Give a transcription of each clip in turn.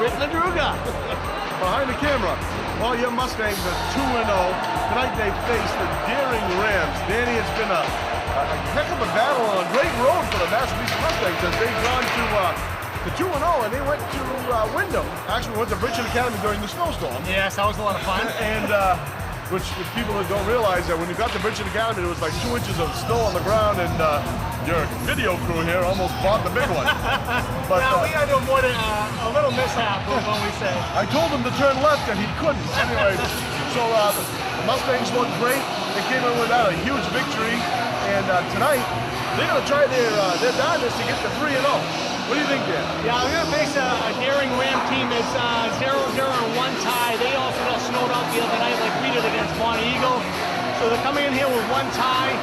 with Madruga. Behind the camera, all your Mustangs are 2-0. Tonight they face the daring Rams. Danny, it's been a heck of a battle on a great road for the Massabesic Mustangs as they've gone to 2-0 and they went to Wyndham. Actually went to Bridgeton Academy during the snowstorm. Yes, that was a lot of fun. And which people that don't realize that when you got to Bridgeton Academy, there was like 2 inches of snow on the ground, and your video crew here almost bought the big one. But we had to avoid a little mishap when we say. I told him to turn left and he couldn't. Anyway, so the Mustangs looked great. They came in with that, a huge victory, and tonight they're going to try their darndest to get to 3-0. What do you think, Dan? Yeah, we're going to face a daring Ram team that's 0-0 and 1 tie. They also got snowed out the other night like we did against Bonnie Eagle. So they're coming in here with 1 tie.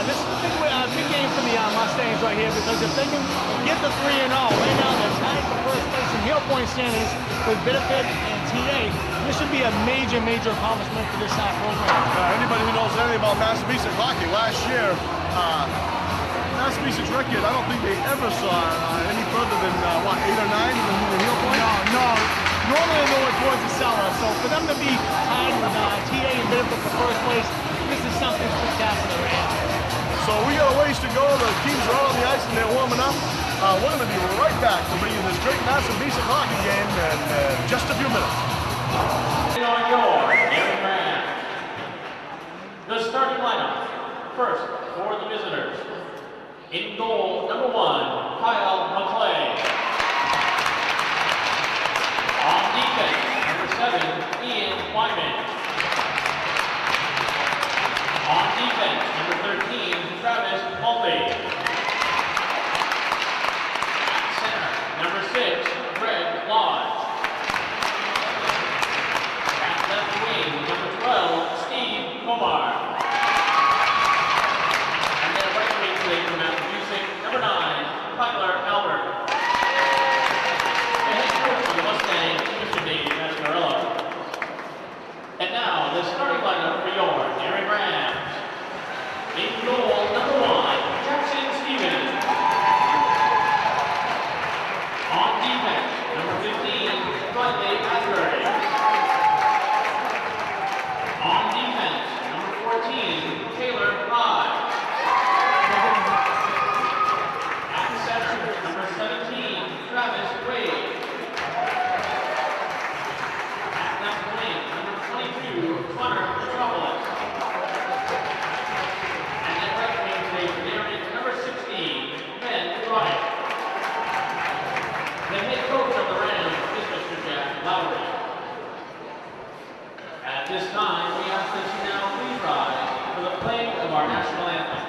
This is a big game for the Mustangs right here because if they can get to 3-0, right now they're tied for first place in heel point standings with Benefit and TA. This should be a major, major accomplishment for this program. Anybody who knows anything about Massabesic hockey, last year, Massabesic's record, I don't think they ever saw any further than, 8 or 9 in the heel point? No. Normally they're going towards the cellar, so for them to be tied with TA and Benefit for first place, this is something spectacular right now. So we got a ways to go. The teams are out on the ice and they're warming up. We're going to be right back to bring you this great Massabesic hockey game in just a few minutes. The starting lineup. First, for the visitors. In goal, number 1, Kyle McClay. On defense, number 7, Ian Wyman. On defense, number 13, Travis Mulvey. At center, number 6, Greg Lodge. At left wing, number 12, Steve Komar. And then right wing play for Massabesic, number 9, Tyler Albert. The head coach of the Mustangs, Mr. Dave Mascarello. And now, the starting lineup for your Aaron Rams. In goal, number 1, Jackson Stevens. On defense, number 15, Bradley Asbury. On defense, number 14, Taylor Rye. At center, number 17, Travis Wade. At left wing, number 22, Connor Metropolis. And at right wing today, number 16, Ben Wright. The head coach of the Rams is Mr. Jack Lowry. At this time, we ask that you now please rise for the playing of our national anthem.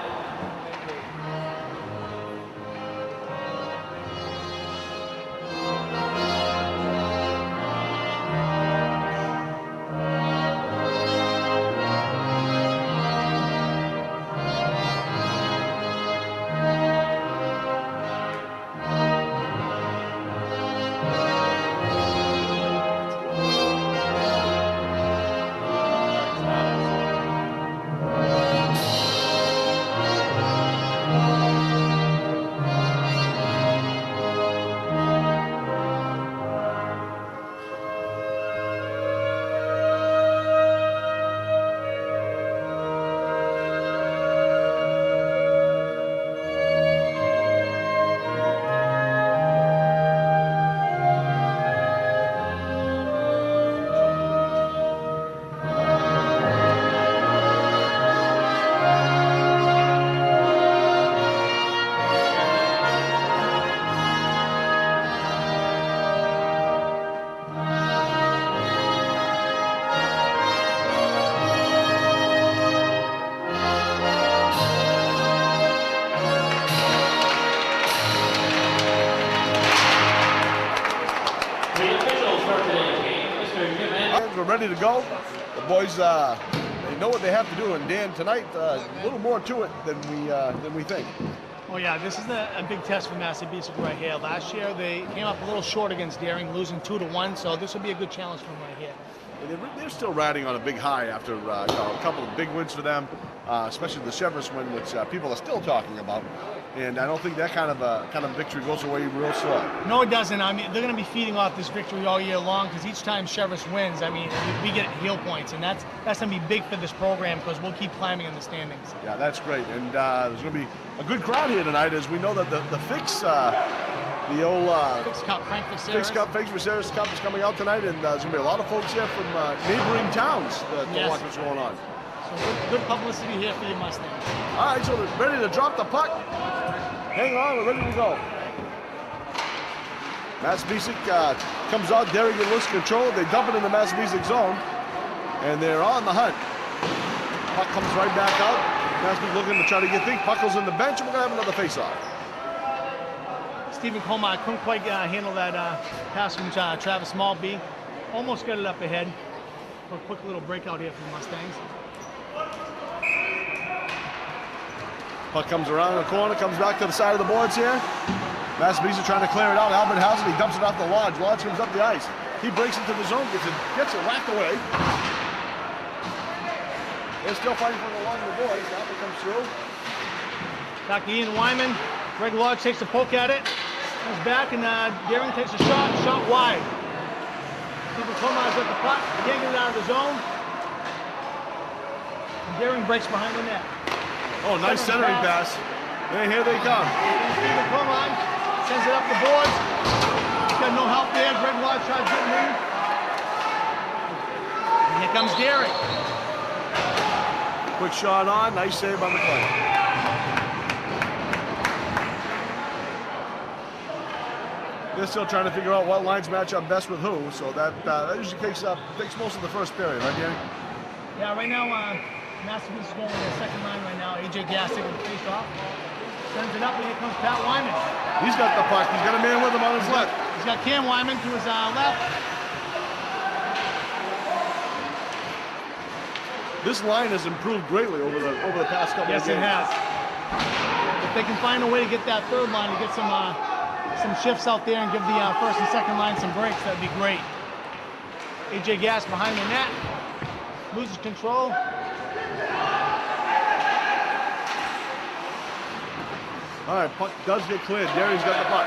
We're ready to go. The boys, they know what they have to do, and Dan, tonight, a little more to it than we think. Oh yeah, this is a big test for Massabesic right here. Last year they came up a little short against Daring, losing 2-1, so this will be a good challenge for them right here. They're still riding on a big high after a couple of big wins for them, especially the Chevrolet win, which people are still talking about. And I don't think that kind of victory goes away real slow. No, it doesn't. I mean, they're going to be feeding off this victory all year long because each time Sheriffs wins, I mean, we get heel points, and that's going to be big for this program because we'll keep climbing in the standings. Yeah, that's great. And there's going to be a good crowd here tonight, as we know that the Fix, the old Fix Cup, Frank Fix Cup, Fix Viserys Cup is coming out tonight, and there's going to be a lot of folks here from neighboring towns to watch what's going on. So good publicity here for your Mustangs. All right, so they're ready to drop the puck. Hang on, we're ready to go. Massabesic comes out, Derry loses control. They dump it in the Massabesic zone, and they're on the hunt. Puck comes right back out. Massabesic looking to try to get things. Puck goes in the bench, and we're going to have another face-off. Stephen Colmar couldn't quite handle that pass from Travis Maltby. Almost got it up ahead. For a quick little breakout here for the Mustangs. Puck comes around the corner, comes back to the side of the boards here. Massabesic trying to clear it out. Albert Housen, he dumps it off the Lodge. Lodge comes up the ice. He breaks into the zone, gets it whacked away. They're still fighting for it along the boards. Albert comes through. Back to Ian Wyman. Greg Lodge takes a poke at it. Comes back, and Deering takes a shot wide. Stephen Comar's at the puck. He can't get it out of the zone. And Deering breaks behind the net. Oh, nice centering pass. And here they come. Stephen Comar sends it up the boards. He's got no help there. Greg Lodge tries getting in. And here comes Deering. Quick shot on. Nice save by McLean. They're still trying to figure out what lines match up best with who, so that usually takes most of the first period, right, Danny? Yeah, right now, Massabesic is going with their second line right now. AJ Gass taking the face off. Sends it up, and here comes Pat Wyman. He's got the puck. He's got a man with him on his left. He's got Cam Wyman to his left. This line has improved greatly over the past couple of games. Yes, it has. If they can find a way to get that third line to get some shifts out there and give the first and second line some breaks, that'd be great. AJ Gass behind the net. Loses control. All right, puck does get cleared. Derry's got the puck.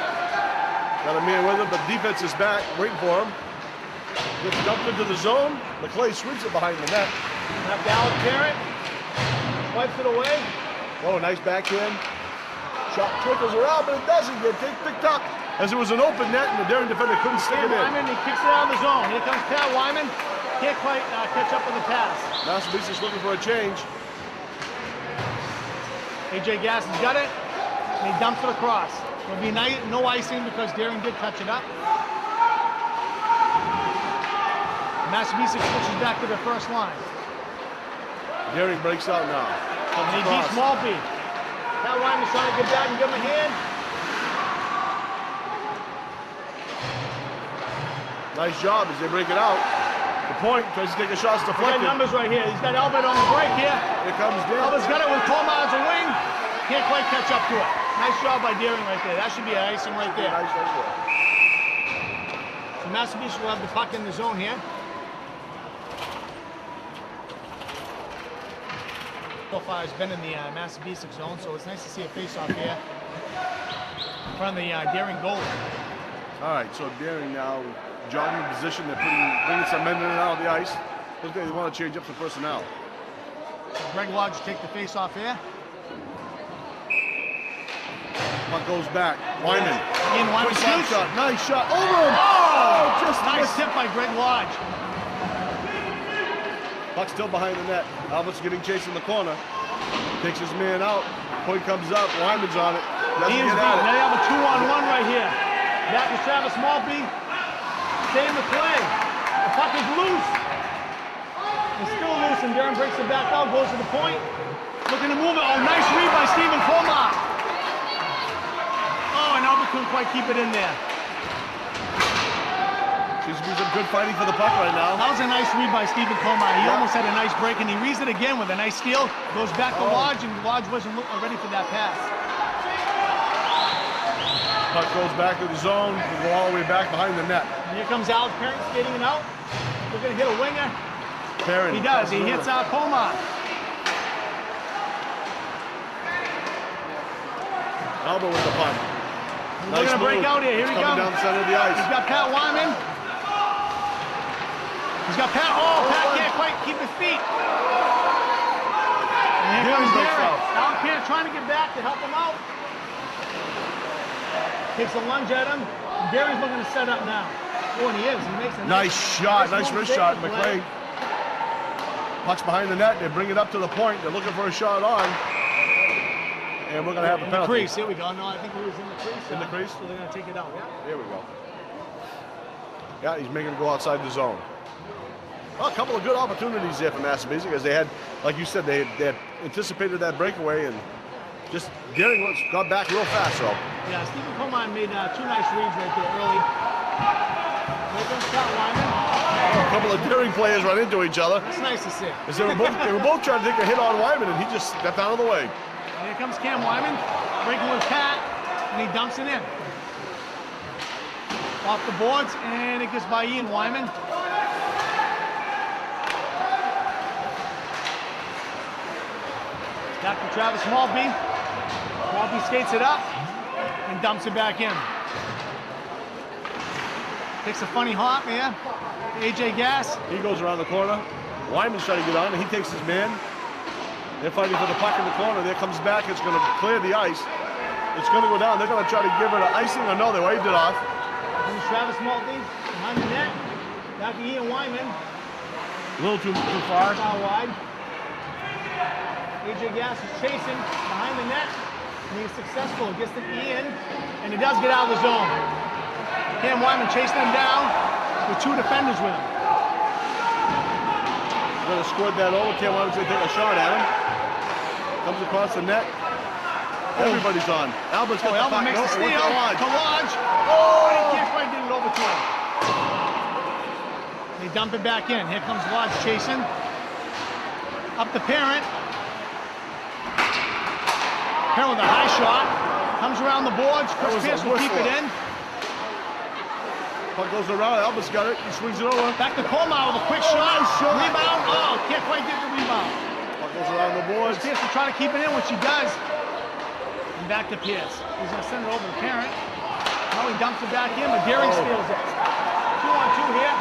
Got a man with him, but defense is back, waiting for him. Gets dumped into the zone. McClay sweeps it behind the net. Now Dallas Parrott wipes it away. Oh, nice backhand. Shot twinkles around, but it doesn't get picked up as it was an open net, and the Derry defender couldn't stick it in. Wyman, he kicks it out of the zone. Here comes Pat Wyman. Can't quite catch up with the pass. Massabesic's looking for a change. AJ Gass has got it. And he dumps it across. It'll be no icing because Deering did touch it up. Massabesic switches back to their first line. Derry breaks out now. And he beats Maltby. Pat Wyman's trying to get back and give him a hand. Nice job as they break it out. The point tries to take a shot, it's deflected. He's got numbers right here. He's got Albert on the break here. Here comes Deering. Albert's got it with Colmar as a wing. Can't quite catch up to it. Nice job by Deering right there. That should be an icing right there. Nice right there. So Massabesic will have the puck in the zone here. So far has been in the Massabesic zone, so it's nice to see a face-off here in front of the Deering goal. All right, so Deering now jogging position. They're bringing some men in and out of the ice. Looks like they want to change up the personnel. So Greg Lodge will take the face-off here. Puck goes back. Wyman. Ian Wyman Quick shoots. shot. Nice shot. Over him. Oh! Just Nice missed. tip by Greg Lodge. Puck still behind the net. Albert's getting chased in the corner. Takes his man out. Point comes up. Wyman's on it. Doesn't Ian's get beat. at Now it. you have a 2-on-1 right here. Back to Travis Maltby. Staying the play. The puck is loose. It's still loose, and Deering breaks it back out, goes to the point. Looking to move it. Oh, nice read by Stephen Colmar. Oh, and Albert couldn't quite keep it in there. Seems to be some good fighting for the puck right now. That was a nice read by Stephen Colmar. He almost had a nice break, and he reads it again with a nice steal. Goes back to Lodge, and Lodge wasn't ready for that pass. Puck goes back to the zone. We go all the way back behind the net. And here comes Alex Parent skating it out. They're going to hit a winger. Perrin. He does. He hits Colmar. Albert with the punt. We're gonna break out here. Here we go. Coming down the center of the ice. He's got Pat Wyman. He's got Pat. Oh, Pat can't quite keep his feet. And here comes Derek. Out here trying to get back to help him out. Takes a lunge at him. Gary's looking to set up now. Oh, and he is. He makes a nice shot. Nice wrist shot, McClay. Pucks behind the net. They bring it up to the point. They're looking for a shot on. And we're going to have a penalty. In the crease. Here we go. No, I think he was in the crease. In the crease? So they're going to take it out. Yeah. There we go. Yeah, he's making him go outside the zone. Well, a couple of good opportunities there for Massabesic, as they had, like you said, they had anticipated that breakaway and just Deering got back real fast. So. Yeah, Stephen Coleman made 2 nice reads right there early. Here comes Pat Wyman. A couple of Deering players run into each other. It's nice to see. They were both trying to take a hit on Wyman, and he just stepped out of the way. And here comes Cam Wyman, breaking with Pat, and he dumps it in. Off the boards, and it gets by Ian Wyman. Back to Travis Maltby. Maltby skates it up and dumps it back in. Takes a funny hop here. AJ Gass. He goes around the corner. Wyman's trying to get on, and he takes his man. They're fighting for the puck in the corner. There comes back. It's going to clear the ice. It's going to go down. They're going to try to give it an icing. Or no, they waved it off. Here's Travis Maltby behind the net. Back to Ian Wyman. A little too far. Foul wide. AJ Gass is chasing behind the net. And he's successful. Gets to Ian. And he does get out of the zone. Cam Wyman chasing him down with 2 defenders with him. Going to squad that over. Cam Wyman's going to take a shot at him. Comes across the net. Everybody's on. Albert's got the puck. Albert makes the steal. To Lodge. Oh, he can't quite get it over to him. They dump it back in. Here comes Lodge chasing. Up the Parent. Parent with a high shot. Comes around the boards. Chris Pierce will keep it in. Puck goes around. Albert's got it. He swings it over. Back to Colmar with a quick shot. Rebound. Oh, can't quite get the rebound. Puck goes around the boards. Pierce will try to keep it in, which he does. And back to Pierce. He's going to send it over to Parent. Now he dumps it back in, but Deering steals it. 2-on-2 here.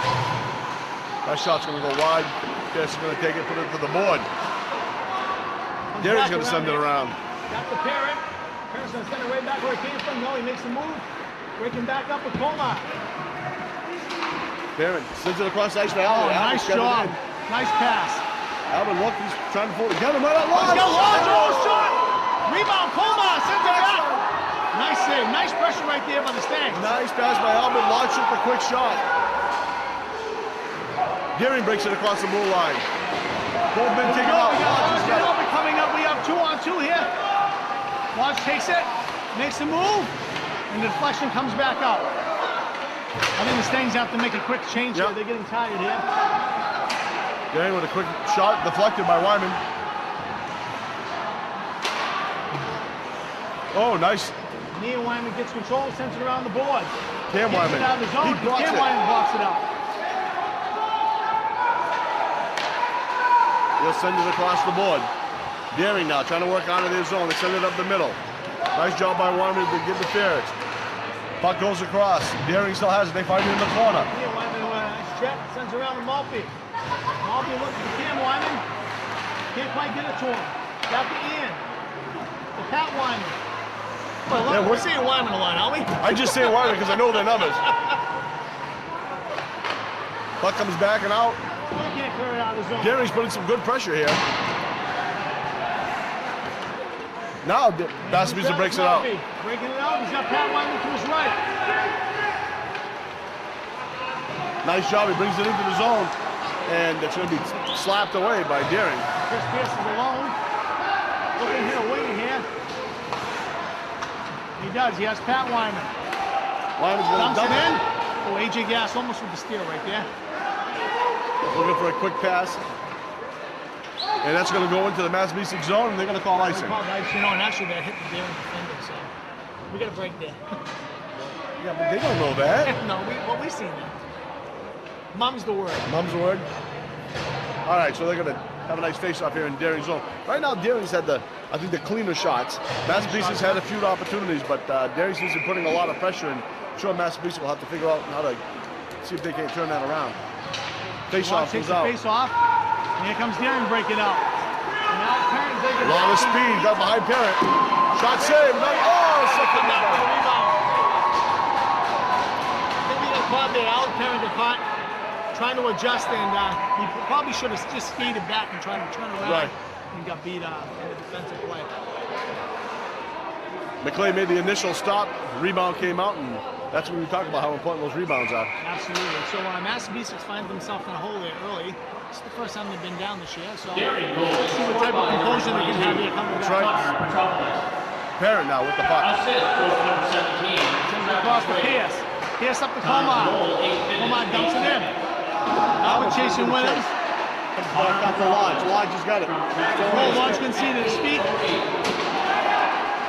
That shot's going to go wide. Pierce is going to take it, put it to the board. Deering's going to send it around. Back to Parent. Parent's going to send it right back where it came from. No, he makes a move. Breaking back up with Colmar. Parent sends it across the ice for Albert. Oh, nice job. Nice pass. Albert, look, he's trying to pull it together. Right out, Lodge. Oh, shot. Rebound, Colmar sends it back. Nice save. Nice pressure right there by the Stanks. Nice pass by Albert. Lodge took the quick shot. Deering breaks it across the blue line. Both men take it out. Lodge coming up. We have 2-on-2 here. Lodge takes it, makes a move, and the deflection comes back out. I think the Stangs have to make a quick change here. They're getting tired here. Deering with a quick shot deflected by Wyman. Oh, nice. Ian Wyman gets control, sends it around the board. Cam Wyman. Out of the zone. Cam Wyman blocks it out. He'll send it across the board. Deering now trying to work out of their zone. They send it up the middle. Nice job by Wyman to get the Ferrets. Puck goes across. Deering still has it. They find it in the corner. Ian Wyman check, sends around to Maltby. Maltby looks for Cam Wyman. Can't quite get it to him. Back to Ian. To Pat Wyman. Well, we're saying Wyman a lot, aren't we? I just say Wyman because I know their numbers. Puck comes back and out. Can't clear it out of the zone. Deering's putting some good pressure here. Now Massabesic breaks it out. Breaking it out. He's got Pat Wyman to his right. Nice job. He brings it into the zone, and it's going to be slapped away by Deering. Chris Pierce is alone. Looking here, waiting here. He does. He has Pat Wyman. Wyman's going to dump it in. Oh, AJ Gass almost with the steal right there. Looking for a quick pass. And that's going to go into the Massabesic zone, and they're going to call icing. You know, and actually that hit the Deering defender, so we got a break there. Yeah, but they don't know that. No, we've seen that. Mum's the word. Mum's the word. All right, so they're going to have a nice face-off here in Deering's zone. Right now, Deering's had the I think the cleaner shots. Massabesic's had a few opportunities, but Daring seems to be putting a lot of pressure, and I'm sure Massabesic will have to figure out how to see if they can turn that around. Face-off takes goes out. the face off, and here comes Daring breaking out. And now Parent taking A lot of speed, got behind Parent. Shot saved. Second back for the rebound. rebound. I think we got caught there. Alex Parent got caught trying to adjust, and he probably should have just skated back and tried to turn around. Right. And got beat in the defensive play. McClay made the initial stop. The rebound came out, and that's when we talk about how important those rebounds are. Absolutely. So Massabesic finds themselves in a hole there early. It's the first time they've been down this year, so Daring goal. let's see what type of composure they can have here coming That's back. right. Metropolis. Parent now with the puck. Assist goes to number 17. Sends it across to Pierce. Pierce up to Comar. Comar dumps it in. Albert chasing with him. Back up to Lodge. Lodge has got it. Oh, Lodge conceded his feet.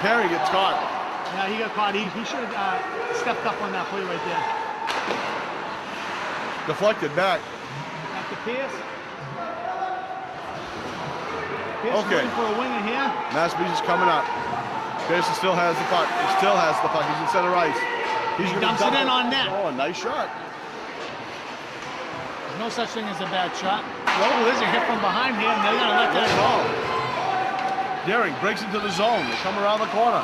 Perry gets caught. Yeah, he got caught. He should have stepped up on that play right there. Deflected back. Back to Pierce. Pierce is Okay. looking for a winger here. Massabesic's coming up. Pearson still has the puck. He still has the puck. He's in center ice. He's gonna dumps it dump in on net. Oh, a nice shot. There's no such thing as a bad shot. Oh, there's a hit from behind here, and they're going to let that go. Daring breaks into the zone. They come around the corner.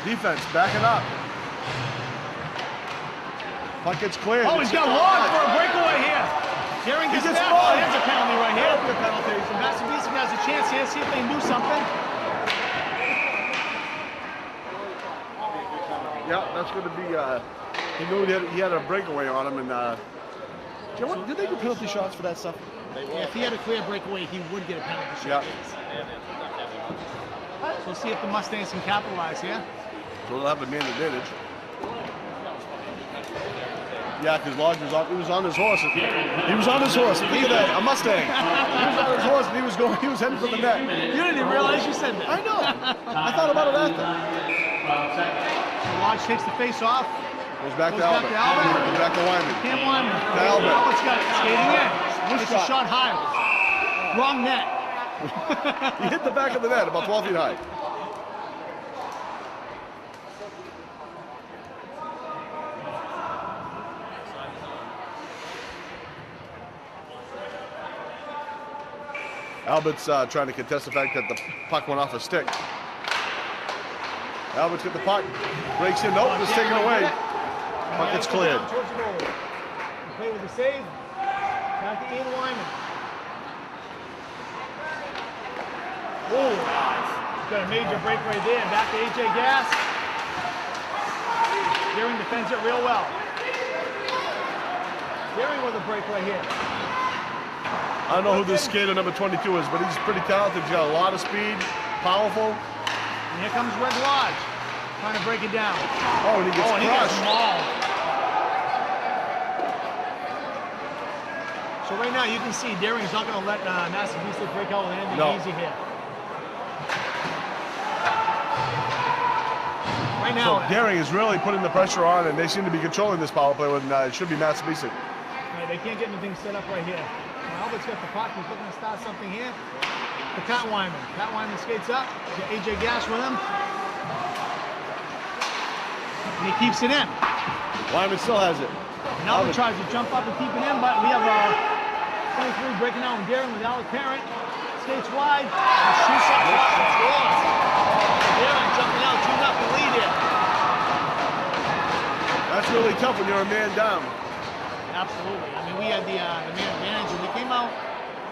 Defense backing up. Puck gets cleared. Oh, he's got Lodge for a breakaway here. Daring gets gets that. Lodge. Oh, there's a penalty right here. The penalty. So Massabesic has a chance here. See if they can do something. Yeah, that's going to be. He knew he had a breakaway on him, and you know what? Did they do penalty shots for that stuff? Yeah, if he had a clear breakaway, he would get a penalty shot. Yeah. So we'll see if the Mustangs can capitalize here. So they'll have a man advantage. Yeah, because Lodge was on. He was on his horse. He was on his horse. Look at that, a Mustang. He was on his horse, and he was going. He was heading for the net. You didn't even realize you said that. I know. I thought about it after. So Lodge takes the face off. Goes back to Goes Albert. back to Albert. Goes back to Wyman. Cam Wyman. To Albert. Albert's got it. Skating in. It's a shot. shot high. Wrong net. He hit the back of the net, about 12 feet high. Albert's trying to contest the fact that the puck went off a stick. Albert's got the puck, breaks in, nope, it's taken away. Puck gets cleared. Towards the goal. Play with the save. Back to Ian Wyman. Oh, got a major break right there. Back to AJ Gass. Daring defends it real well. Daring with a break right here. I don't know who this skater number 22 is, but he's pretty talented. He's got a lot of speed, powerful. And here comes Red Lodge, trying to break it down. Oh, and he gets He gets crushed. mauled. So right now you can see Daring's not going to let Massabesic break out with anything No. easy here. Right now, So Daring is really putting the pressure on, and they seem to be controlling this power play when it should be Massabesic. right, they can't get anything set up right here. Now Albert's got the puck. He's looking to start something here. To Pat Wyman. Pat Wyman skates up. Got AJ Gass with him. And he keeps it in. Wyman still has it. And Albert tries to jump up and keep it in, but we have 23 breaking out with Daring with Alec Parent. Skates wide. And shoots up top and scores. Daring jumping out 2-0 lead here. That's really tough when you're a man down. Absolutely. I mean, we had the man advantage, and we came out,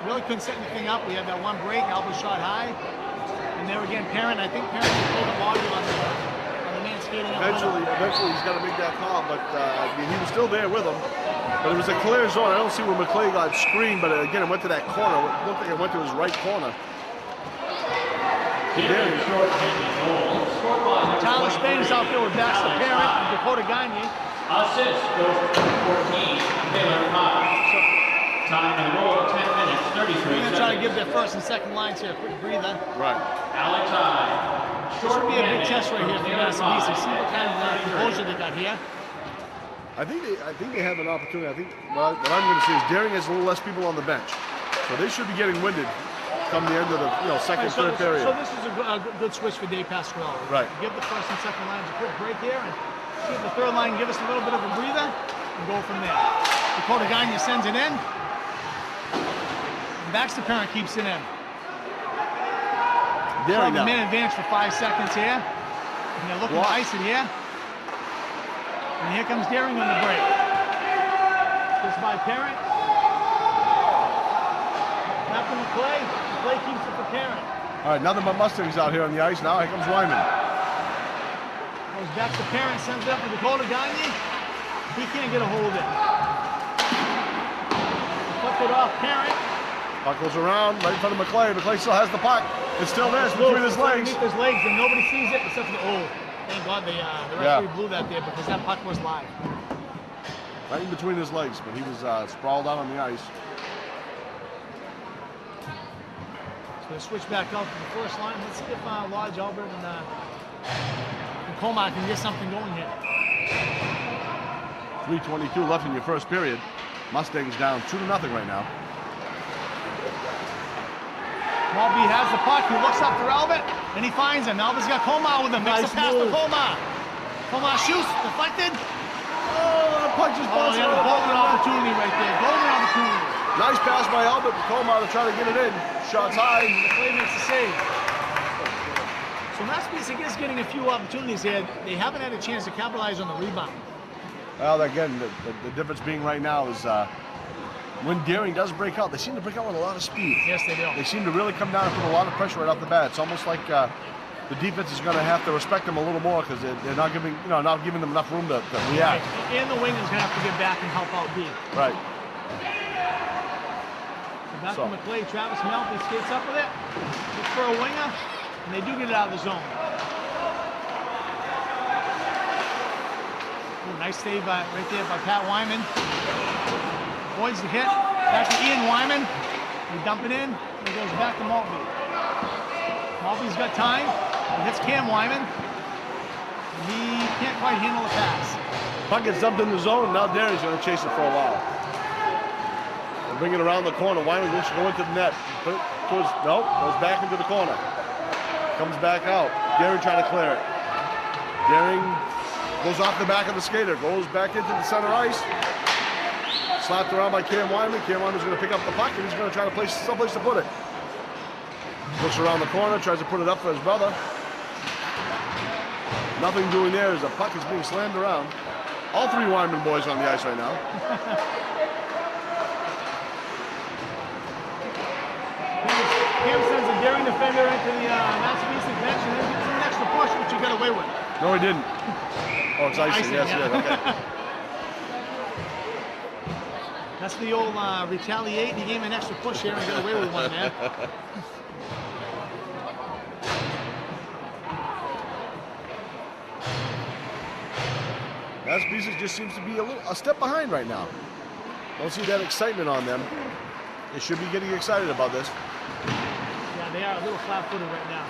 really couldn't set anything up. We had that one break, Albert shot high. And there again, I think Parent can pull the volume on the man skating out. Eventually he's got to make that call, but he was still there with him. But it was a clear zone. I don't see where McClay got screened, but again, it went to that corner. It looked like it went to his right corner. Tyler Spain's out there with Baxter Parent and Dakota Gagne. Assist goes to 14. Taylor High. Time in the goal, 10 minutes, 33 They're going seconds. to try to give their first and second lines here a quick breather. Right. Alex High. This would be a big test right here for Massabesic. See what kind of composure they got here. I think they have an opportunity. I think what I'm going to see is Daring has a little less people on the bench, so they should be getting winded come the end of the second, third period. So this is a good switch for Dave Pasquale. Right. Give the first and second lines a quick break here, and see if the third line give us a little bit of a breather, and go from there. Dakota Gagne sends it in. And Baxter Parent keeps it in. Daring now. Man advantage for 5 seconds here. And they're looking to ice it here. And here comes Daring on the break. This by Parent. After McClay. McClay keeps it for Parent. All right, nothing but Mustangs out here on the ice now. Here comes Wyman. Goes back to Parent, sends it up to Dakota Gagne. He can't get a hold of it. Flipped it off Parent. Puck goes around right in front of McClay. McClay still has the puck. It's still there. It's between his legs. Underneath his legs, and nobody sees it except for the thank God the referee blew that there because that puck was live. Right in between his legs, but he was sprawled out on the ice. So they switch back out to the first line. Let's see if Lodge, Albert, and Colmar can get something going here. 3:22 left in your first period. Mustangs down 2-0 right now. Malby has the puck. He looks up for Albert, and he finds him. Albert's got Colmar with him. Makes a pass to Colmar. Colmar shoots, deflected. Oh, the puck just Oh, he had a golden opportunity right there. Golden opportunity. Nice pass by Albert to Colmar to try to get it in. Shots high. McClay makes the save. So Massabesic is getting a few opportunities here. They haven't had a chance to capitalize on the rebound. Well, again, the difference being right now is when Daring does break out, they seem to break out with a lot of speed. Yes, they do. They seem to really come down and put a lot of pressure right off the bat. It's almost like the defense is going to have to respect them a little more because they're not giving, not giving them enough room to react. Right. And the wing is going to have to get back and help out D. Right. So back to McClay. Travis Maltby skates up with it. Looks for a winger, and they do get it out of the zone. Ooh, nice save right there by Pat Wyman. Avoids the hit. Back to Ian Wyman. We dump it in. He goes back to Maltby. Maltby's got time. He hits Cam Wyman. He can't quite handle the pass. Puck gets dumped in the zone, and now Daring's going to chase it for a while. They'll bring it around the corner. Wyman wants to go into the net. Goes back into the corner. Comes back out. Daring trying to clear it. Daring goes off the back of the skater. Goes back into the center ice. Slapped around by Cam Wyman. Cam Wyman's going to pick up the puck, and he's going to try to place someplace to put it. Looks around the corner, tries to put it up for his brother. Nothing doing there as the puck is being slammed around. All three Wyman boys on the ice right now. Cam sends a daring defender into the Massabesic bench and then gets an extra push, which he got away with. No, he didn't. Oh, it's icing. Yes, yeah. yes, okay. That's the old retaliate. He gave him an extra push here and got away with one, man. Massabesic just seems to be a step behind right now. Don't see that excitement on them. They should be getting excited about this. Yeah, they are a little flat-footed right now.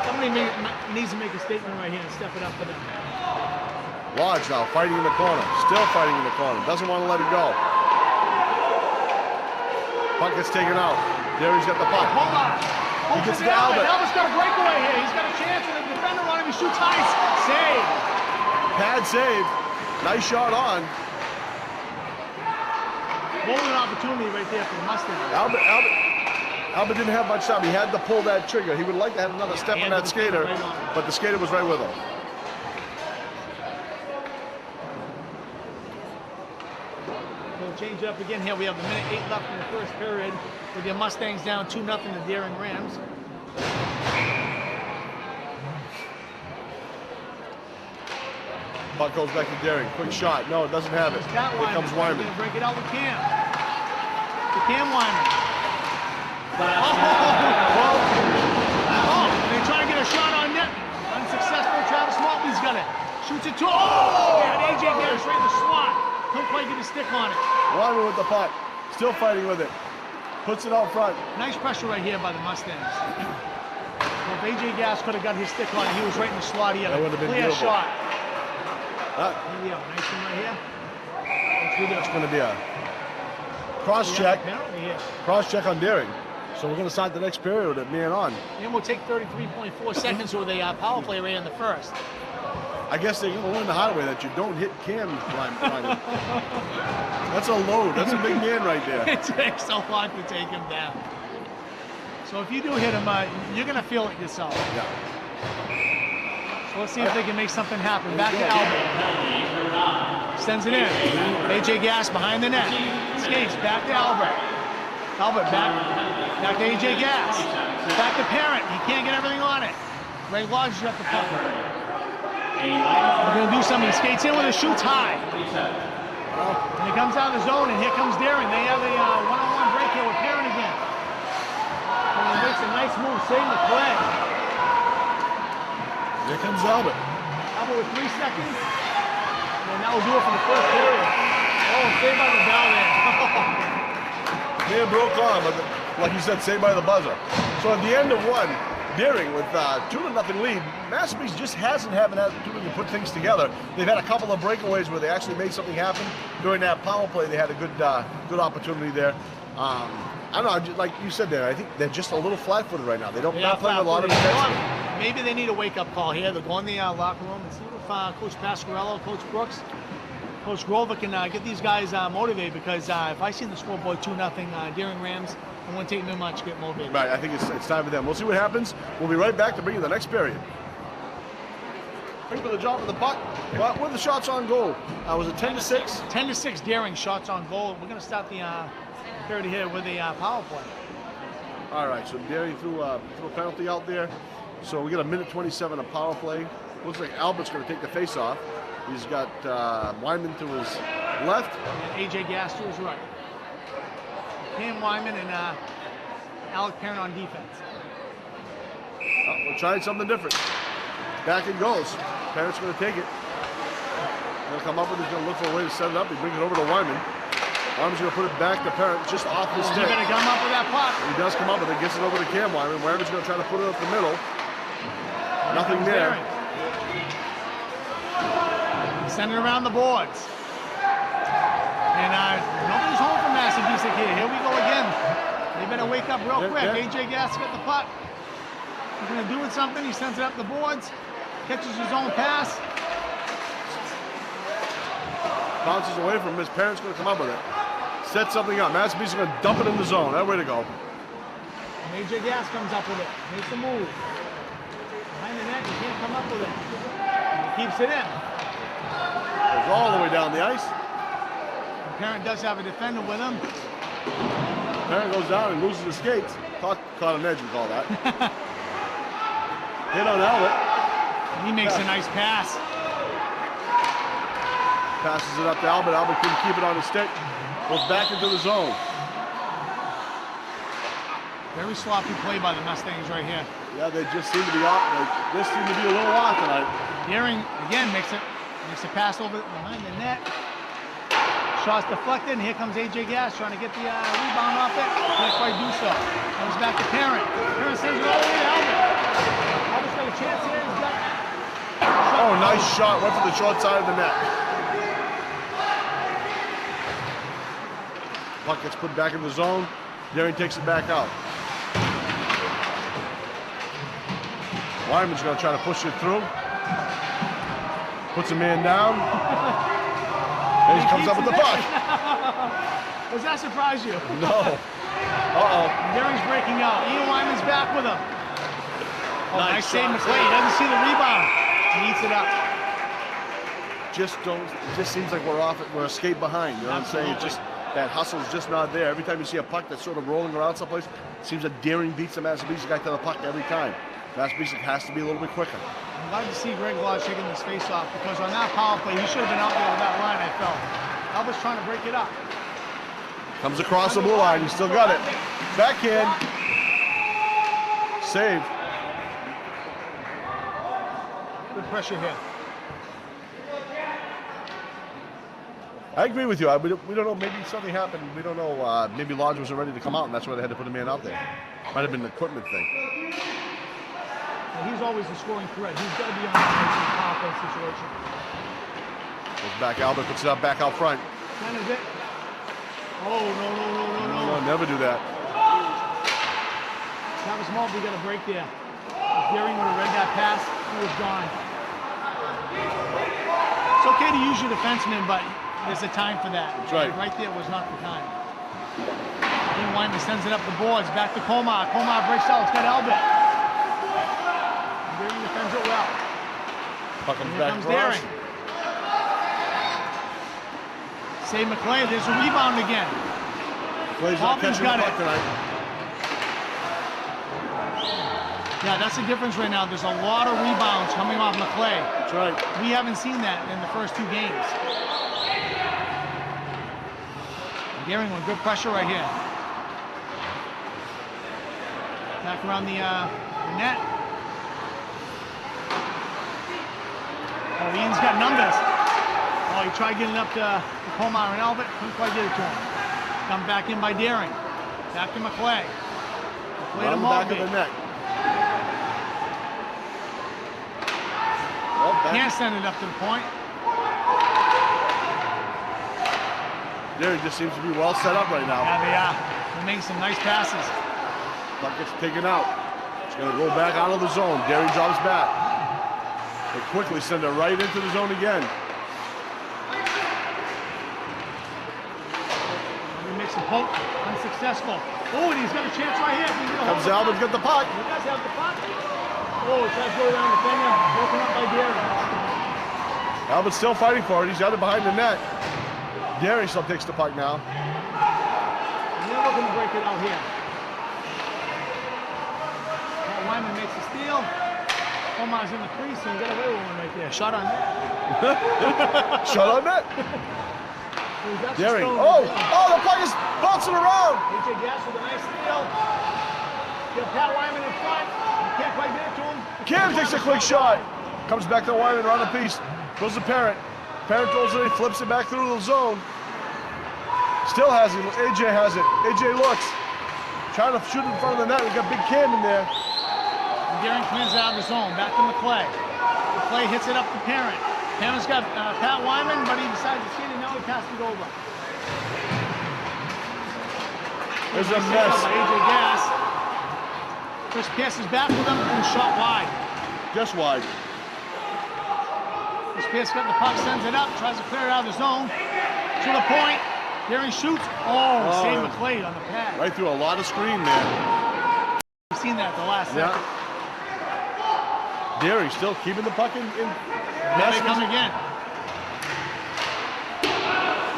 Somebody needs to make a statement right here and step it up for them. Lodge now fighting in the corner. Still fighting in the corner. Doesn't want to let it go. Puck gets taken out. Daring's got the puck. Hold on. He gets to Albert. Albert's got a breakaway here. He's got a chance and the defender on him. He shoots high. Save. Pad save. Nice shot on. Golden opportunity right there for the Mustangs. Albert didn't have much time. He had to pull that trigger. He would like to have another step on that skater, but the skater was right with him. We'll change it up again here. We have a minute 8 left in the first period with the Mustangs down 2-0 to Daring Rams. Puck goes back to Daring. Quick shot. No, it doesn't have it. Here comes Wyman. He's gonna break it out with Cam. To Cam Wyman. They're trying to get a shot on net. Unsuccessful. Travis Maltby's got it. Shoots it to and AJ Gash right in the slot. Couldn't quite get a stick on it. Wyman with the puck. Still fighting with it. Puts it out front. Nice pressure right here by the Mustangs. Well, if AJ Gash could have got his stick on it, he was right in the slot. He had a clear shot. Here we go. Nice one right here. It's going to be a cross check. Apparently, yeah. Cross check on Daring. So we're going to start the next period with it man on. And we'll take 33.4 seconds with a power play right in the first. I guess they're going to learn the hard way that you don't hit Cam. That's a load. That's a big man right there. It takes a lot to take him down. So if you do hit him, you're going to feel it yourself. Yeah. So let's see if they can make something happen. Back to Albert. Sends it in. AJ Gass behind the net. Skates back to Albert. Albert back to AJ Gass. Back to Parent. He can't get everything on it. Ray Lodge got the puck. We're going to do something. He skates in with a shoots high. And he comes out of the zone, and here comes Daring. They have a one-on-one break here with Parent again. And he makes a nice move, saving the play. Here comes Albert. Albert with 3 seconds. And that will do it for the first period. Oh, saved by the bell there. Man broke on, but like you said, saved by the buzzer. So at the end of one, Daring with 2-0 lead, Massabesic just haven't had the opportunity to put things together. They've had a couple of breakaways where they actually made something happen. During that power play, they had a good opportunity there. I don't know, like you said there, I think they're just a little flat-footed right now. They don't not play a lot of intensity. Maybe they need a wake-up call here. They'll go in the locker room and see if Coach Pasquarello, Coach Brooks, Coach Grover can get these guys motivated, because if I see the scoreboard 2-0 Daring Rams, it won't take me much to get motivated. Right, I think it's time for them. We'll see what happens. We'll be right back to bring you the next period. Ready for the drop of the puck. But with the shots on goal, was it 10-6? 10-6 Daring shots on goal. We're going to start the period here with a power play. All right, so Daring threw a penalty out there. So we got a minute 27 of power play. Looks like Albert's going to take the face-off. He's got Wyman to his left. And AJ Gass to his right. Cam Wyman and Alec Parent on defense. We're trying something different. Back it goes. Parent's going to take it. He'll come up with it. He's going to look for a way to set it up. He brings it over to Wyman. Wyman's going to put it back to Parent, just off his stick. He's going to come up with that puck. He does come up with it. Gets it over to Cam Wyman. Wyman's going to try to put it up the middle. Nothing there. Send it around the boards. And nobody's home from Massabesic here. Here we go again. They better wake up real quick. AJ Gass got the puck. He's going to do something. He sends it up the boards. Catches his own pass. Bounces away from him. His Parent's going to come up with it. Set something up. Massabesic going to dump it in the zone. That way to go. And AJ Gass comes up with it. Makes a move. Behind the net, he can't come up with it. He keeps it in. Goes all the way down the ice. Parent does have a defender with him. Parent goes down and loses his skates. Caught an edge, we call that. Hit on Albert. He makes a nice pass. Passes it up to Albert. Albert couldn't keep it on his stick. Goes back into the zone. Very sloppy play by the Mustangs right here. Yeah, they just seem to be off. They just seem to be a little off tonight. Daring again makes a pass over behind the net. Shot's deflected, and here comes AJ Gass trying to get the rebound off it. Can't quite do so. Comes back to Parent. Parent sends it all the way to Albert. Albert's got a chance here. He's got Oh, nice shot. Went for the short side of the net. Puck gets put back in the zone. Daring takes it back out. Wyman's going to try to push it through. Puts a man down. And he comes up with the puck. Does that surprise you? No. Uh-oh. Daring's breaking out. Ian Wyman's back with him. Oh, nice save, McClay. He doesn't see the rebound. He eats it up. It just seems like we're a skate behind. You know what I'm saying? It just, that hustle's just not there. Every time you see a puck that's sort of rolling around someplace, it seems like Daring beats the Massabesic guy to the puck every time. Massabesic has to be a little bit quicker. I'm glad to see Greg Lodge taking this face off, because on that power play, he should have been out there with that line, I felt. Albert's trying to break it up. Comes across the blue line. He still got it. Backhand. Save. Good pressure here. I agree with you. We don't know. Maybe something happened. We don't know. Maybe Lodge wasn't ready to come out, and that's why they had to put a man out there. Might have been an equipment thing. And he's always the scoring threat. He's got to be on the power play situation. Goes back. Albert puts it up back out front. Kind of it. Oh, no. No, never do that. Travis Mulvey got a break there. Deering would have read that pass, he was gone. It's okay to use your defenseman, but there's a time for that. That's right. Right there was not the time. Then Wyman sends it up the boards, back to Komar. Komar breaks out, it's got Albert. Deering defends it well. Puck comes Here back comes across. Deering. Save McClay, there's a rebound again. Clay's not Hoffman's catching the got puck it. tonight. Yeah, that's the difference right now. There's a lot of rebounds coming off McClay. That's right. We haven't seen that in the first 2 games. Deering with good pressure right here. Back around the net. Oh, Ian's got numbers. Oh, he tried getting up to Komar and Albert. Couldn't quite get it to him. Come back in by Deering. Back to McClay. McClay to Around the back of Mulvey. the net. Oh, back. Can't send it up to the point. Deering just seems to be well set up right now. Yeah, they are. They're making some nice passes. Puck gets taken out. It's going to go back out of the zone. Deering drops back. They quickly send it right into the zone again. He makes a poke. Unsuccessful. Oh, and he's got a chance right here. Comes Albert, get the puck. He does have the puck. Oh, he tries to go around the finger. Broken up by Deering. Albert's still fighting for it. He's got it behind the net. Deering still takes the puck now. And they're looking to break it out here. Wyman makes a steal. Omar's in the crease and got away with one right there. Shot on net. Shot on net. Deering. Oh, the puck is bouncing around. AJ Gass with a nice steal. Get Pat Wyman in front. You can't quite get it to him. Cam takes a quick shot. Comes back to Wyman, around the piece. Goes to Parent. Parent throws it in, flips it back through the zone. Still has it. AJ has it. AJ looks. Trying to shoot in front of the net. We got big Cam in there. Deering cleans it out of the zone. Back to McClay. McClay hits it up to Parent. Parent's got Pat Wyman, but he decides to shoot it. Now he passed it over. There's a Nice mess. save by AJ Gass. Chris Pierce is back with him and shot wide. Just wide. Chris Pierce got the puck, sends it up, tries to clear it out of the zone. To the point. Deering shoots. Oh, save McClay on the pad. Right through a lot of screen there. We've seen that the last second. Yeah. Deering still keeping the puck in. There they come again.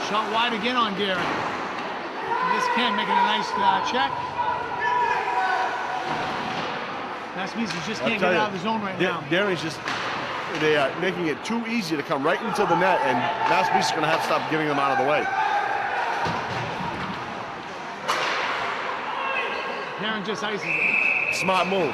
Shot wide again on Deering. This Ken making a nice check. Massabesic just can't get out of the zone right now. Deering's just, they are making it too easy to come right into the net, and Massabesic's going to have to stop getting them out of the way. Deering just ices it. Smart move.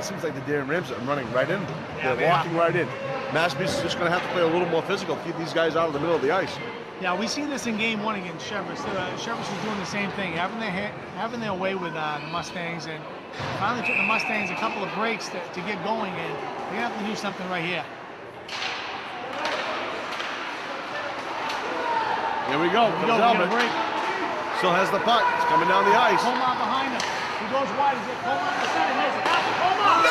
Seems like the Deering Rams are running right in. Yeah, They're walking right in. Massabesic's just going to have to play a little more physical, keep these guys out of the middle of the ice. Yeah, we see this in game 1 against Shevers. Shevers is doing the same thing, having their way with the Mustangs, and finally took the Mustangs a couple of breaks to get going, and they're gonna have to do something right here. Here we go. We get a break. Still has the puck. It's coming down the ice. Komar behind him. He goes wide. He's got Komar on the center. Makes it happen. Komar!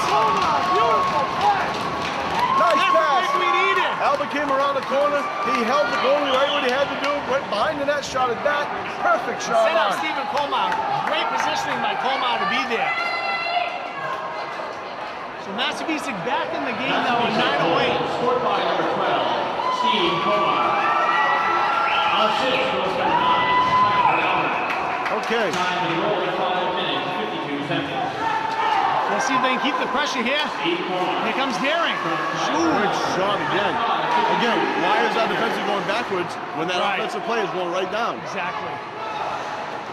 Komar! Beautiful play! Nice That's pass. the we needed. Albert came around the corner. He held the goalie right what he had to do. Went behind the net, shot it back. Perfect shot. Set up Stephen Komar. Great positioning by Komar to be there. So Massabesic back in the game now at 9:08. Scored by number 12, Steve Komar. Assist goes to 9. Okay. Time to roll at 5 minutes, 52 seconds. Let's see if they can keep the pressure here. Steve Komar. Here comes Deering. Good shot again. Again, why is our defensive going backwards when that Right. offensive play is going right down? Exactly.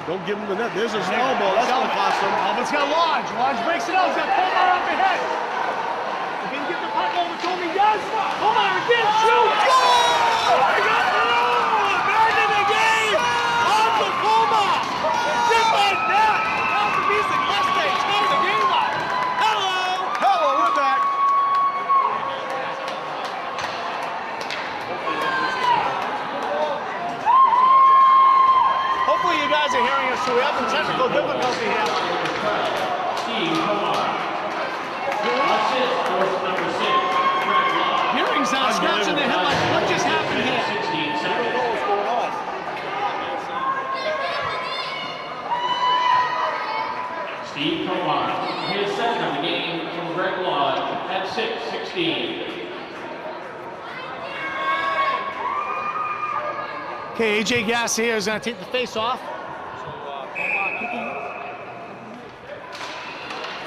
Don't give him the net. There's his elbow. That's going to cost him. Albert's got Lodge. Lodge breaks it out. He's got Komar up ahead. If he can get the puck over to him, he does. Komar again. Shoot. Goal! He got through. Back in the game. On to Komar. Just like that. Massabesic Mustangs turn the game up. Hello. Hello, we're back. some technical difficulty here. Steve Pomar. Assist for number 6, Greg Lodge. Hearing's scratching their head like, what just happened here? 16 seconds. What's going on? Steve Pomar. His second of the game from Greg Lodge at 6:16. Okay, AJ Gass here is going to take the face off.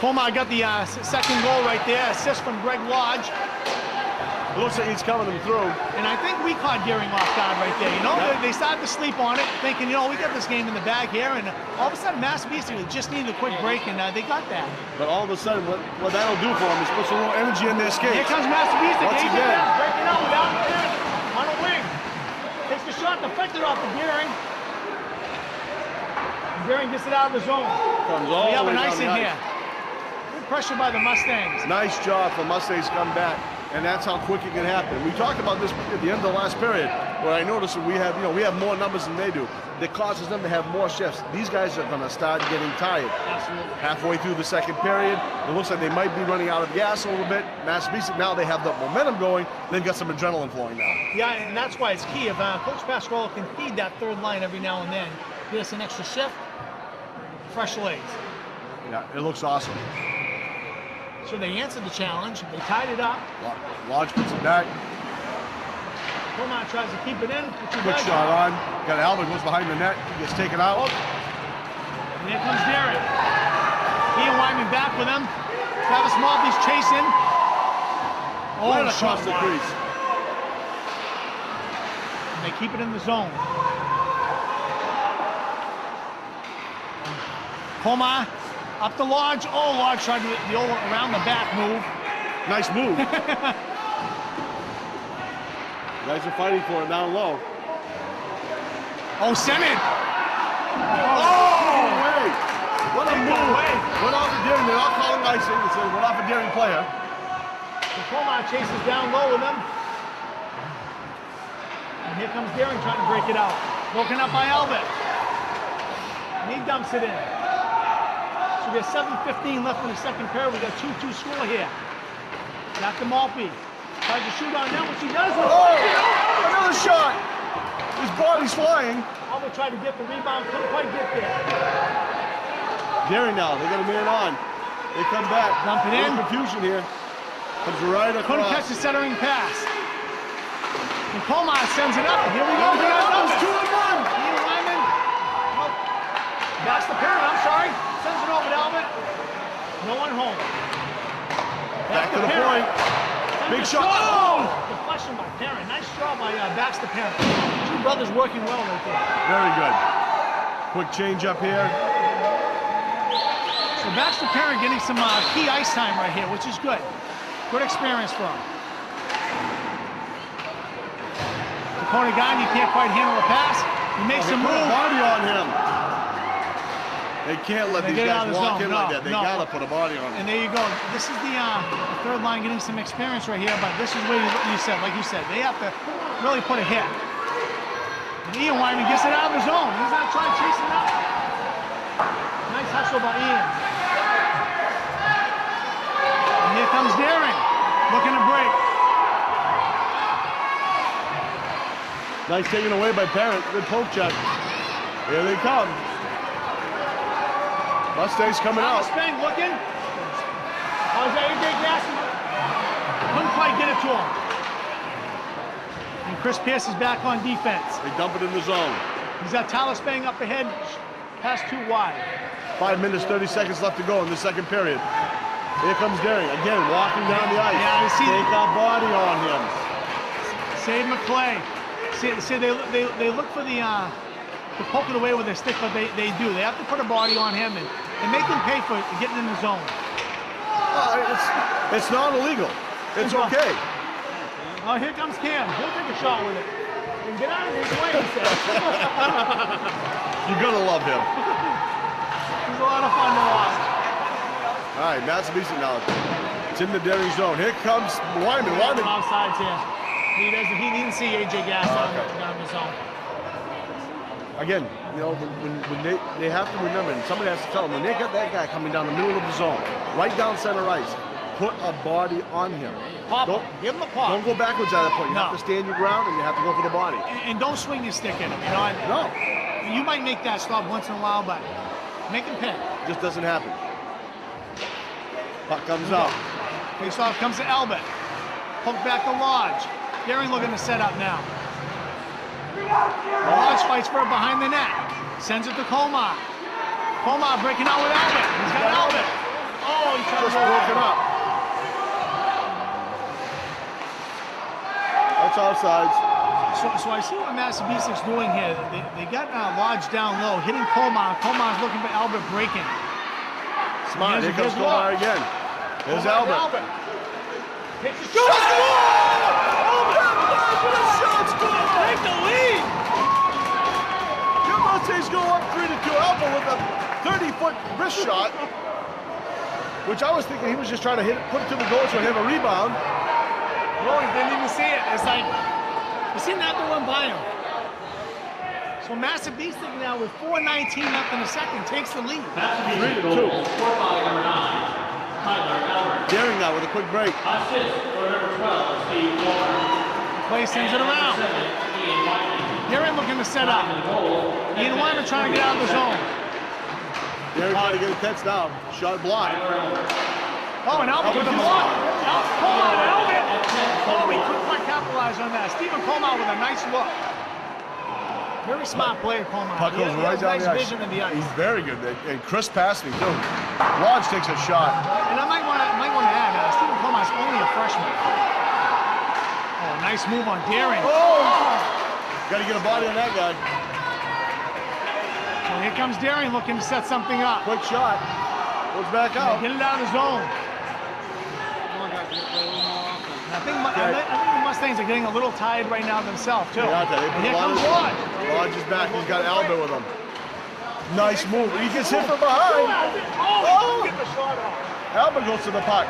Pomar got the second goal right there, assist from Greg Lodge. It looks like he's coming them through. And I think we caught Deering off guard right there. You know, they started to sleep on it, thinking, you know, we got this game in the bag here. And all of a sudden, Massabesic just needed a quick break, and they got that. But all of a sudden, what that'll do for them is put some little energy in their skates. Here comes Massabesic. Once AJ again. Gass breaking out without it on a wing. Takes the shot, deflected off of Deering. Deering gets it out of the zone. Comes all We have the way an down ice the in ice. here. Good pressure by the Mustangs. Nice job for Mustangs to come back, and that's how quick it can happen. We talked about this at the end of the last period, where I noticed that we have more numbers than they do. That causes them to have more shifts. These guys are going to start getting tired. Absolutely. Halfway through the second period, it looks like they might be running out of gas a little bit. Massabesic, now they have the momentum going, they've got some adrenaline flowing now. Yeah, and that's why it's key. If Coach Pasquale can feed that third line every now and then, get us an extra shift, fresh legs. Yeah, it looks awesome. So they answered the challenge. They tied it up. Lodge puts it back. Pomar tries to keep it in. Quick shot on. Got Albert, goes behind the net. He gets taken out. And here comes Deering. Ian Wyman back with him. Travis Maltby's chasing. Right across the crease. And they keep it in the zone. Pomar up the Lodge. Oh, Lodge tried the old around the back move. Nice move. Guys are fighting for it down low. Oh, sent it. Oh, wait. What a Take move. away. Went off the Deering. They're not calling icing. It says went off a Deering player. So Pomar chases down low with him. And here comes Deering trying to break it out. Broken up by Albert. And he dumps it in. So we got 7:15 left in the second period. We got 2-2 score here. Back to Maltby. Tries to shoot on that, which he does. Oh, another shot. His body's flying. Albert tried to get the rebound, couldn't quite get there. Deering now. They got a man on. They come back. Dump it in. Confusion here. Comes right across. Couldn't catch the centering pass. And Pomar sends it up. Here we go. Oh, We got that was numbers. 2-1. Ian Wyman. Oh, that's the parent, I'm sorry. Sends it over to Albert. No one home. Back to the Parent. point. Big Sends it shot. Oh! Deflection by Parent. Nice job by Baxter Parent. Two brothers working well right there. Very good. Quick change up here. So Baxter Parent getting some key ice time right here, which is good. Good experience for him. Opponent guy, you can't quite handle the pass. He makes a Put a move. body on him. They can't let They these get out guys of the walk zone. in No, like that. They no. gotta put a body on And him. there you go. This is the third line getting some experience right here, but this is where you said, like you said, they have to really put a hit. And Ian Wyman gets it out of the zone. He's not trying to chase it up. Nice hustle by Ian. And here comes Deering, looking to break. Nice taken away by Parent. Good poke check. Here they come. Mustangs coming out. Spang looking. How's that AJ Gasson? Couldn't quite get it to him. And Chris Pierce is back on defense. They dump it in the zone. He's got Tyler Spang up ahead, pass too wide. 5 minutes, 30 seconds left to go in the second period. Here comes Deering. Again, walking down the ice. Yeah, you see Take a body on him. Save McClay. See, they look for the to poke it away with their stick, but they do. They have to put a body on him and make him pay for getting in the zone. It's not illegal. It's okay. Oh, here comes Cam. He'll take a shot with it. And get out of his way, he says. You're gonna love him. He's a lot of fun to watch. All right, Massabesic now. It's in the Deering zone. Here comes Wyman. Wyman. Offsides here. He didn't see AJ Gass on the zone. Again, you know, when they have to remember, and somebody has to tell them, when they got that guy coming down the middle of the zone, right down center ice, put a body on him. Pop him. Give him a pop. Don't go backwards at that point. You No. have to stand your ground, and you have to go for the body. And don't swing your stick at him. You know, No. you might make that stop once in a while, but make him pay. It just doesn't happen. Puck comes out. Face off comes to Albert. Poke back to Lodge. Daring looking to set up now. Lodge fights for it behind the net. Sends it to Colmar. Colmar breaking out with Albert. He's got Albert. Oh, he Just broken up. That's offsides. So I see what Massabesic's doing here. They got Lodge down low, hitting Colmar. Colmar's looking for Albert breaking. Smart. Here comes Here's Colmar Lodge. again. There's Colmar's Albert. Takes a shot. Take the lead. Montes go up 3-2. Albert with a 30-foot wrist shot, which I was thinking he was just trying to hit it, put it to the goal so he'd have a rebound. No, he didn't even see it. It's like, you seen that one by him. So Massabesic now with 4:19 left in the second takes the lead. Massabesic goal, scored by number 9, Tyler Albert. Daring now with a quick break. Assist for number 12, Steve Walker. Play sends it around. 7, Ian Whiteley. Daring looking to set up. In goal, Ian Wyman trying to get out of the zone. Daring trying to get a catch now. Shot blocked. Oh, and Albert with the block. Colmar, Albert. Oh, he couldn't quite capitalize on that. Stephen Colmar with a nice look. Very smart player, Colmar. Puck goes right down nice the ice. vision in the ice. He's very good. And crisp passing, too. Lodge takes a shot. And I might want to add, Stephen Colmar's only a freshman. Oh, nice move on Daring. Got to get a body on that guy. So here comes Daring looking to set something up. Quick shot. Goes back out. Get it out of the zone. I think the Mustangs are getting a little tired right now themselves, too. Yeah, And here comes Lodge. Lodge is back. He's got Albert with him. Nice move. He gets hit from behind. Oh, get the shot off. Albert goes to the puck.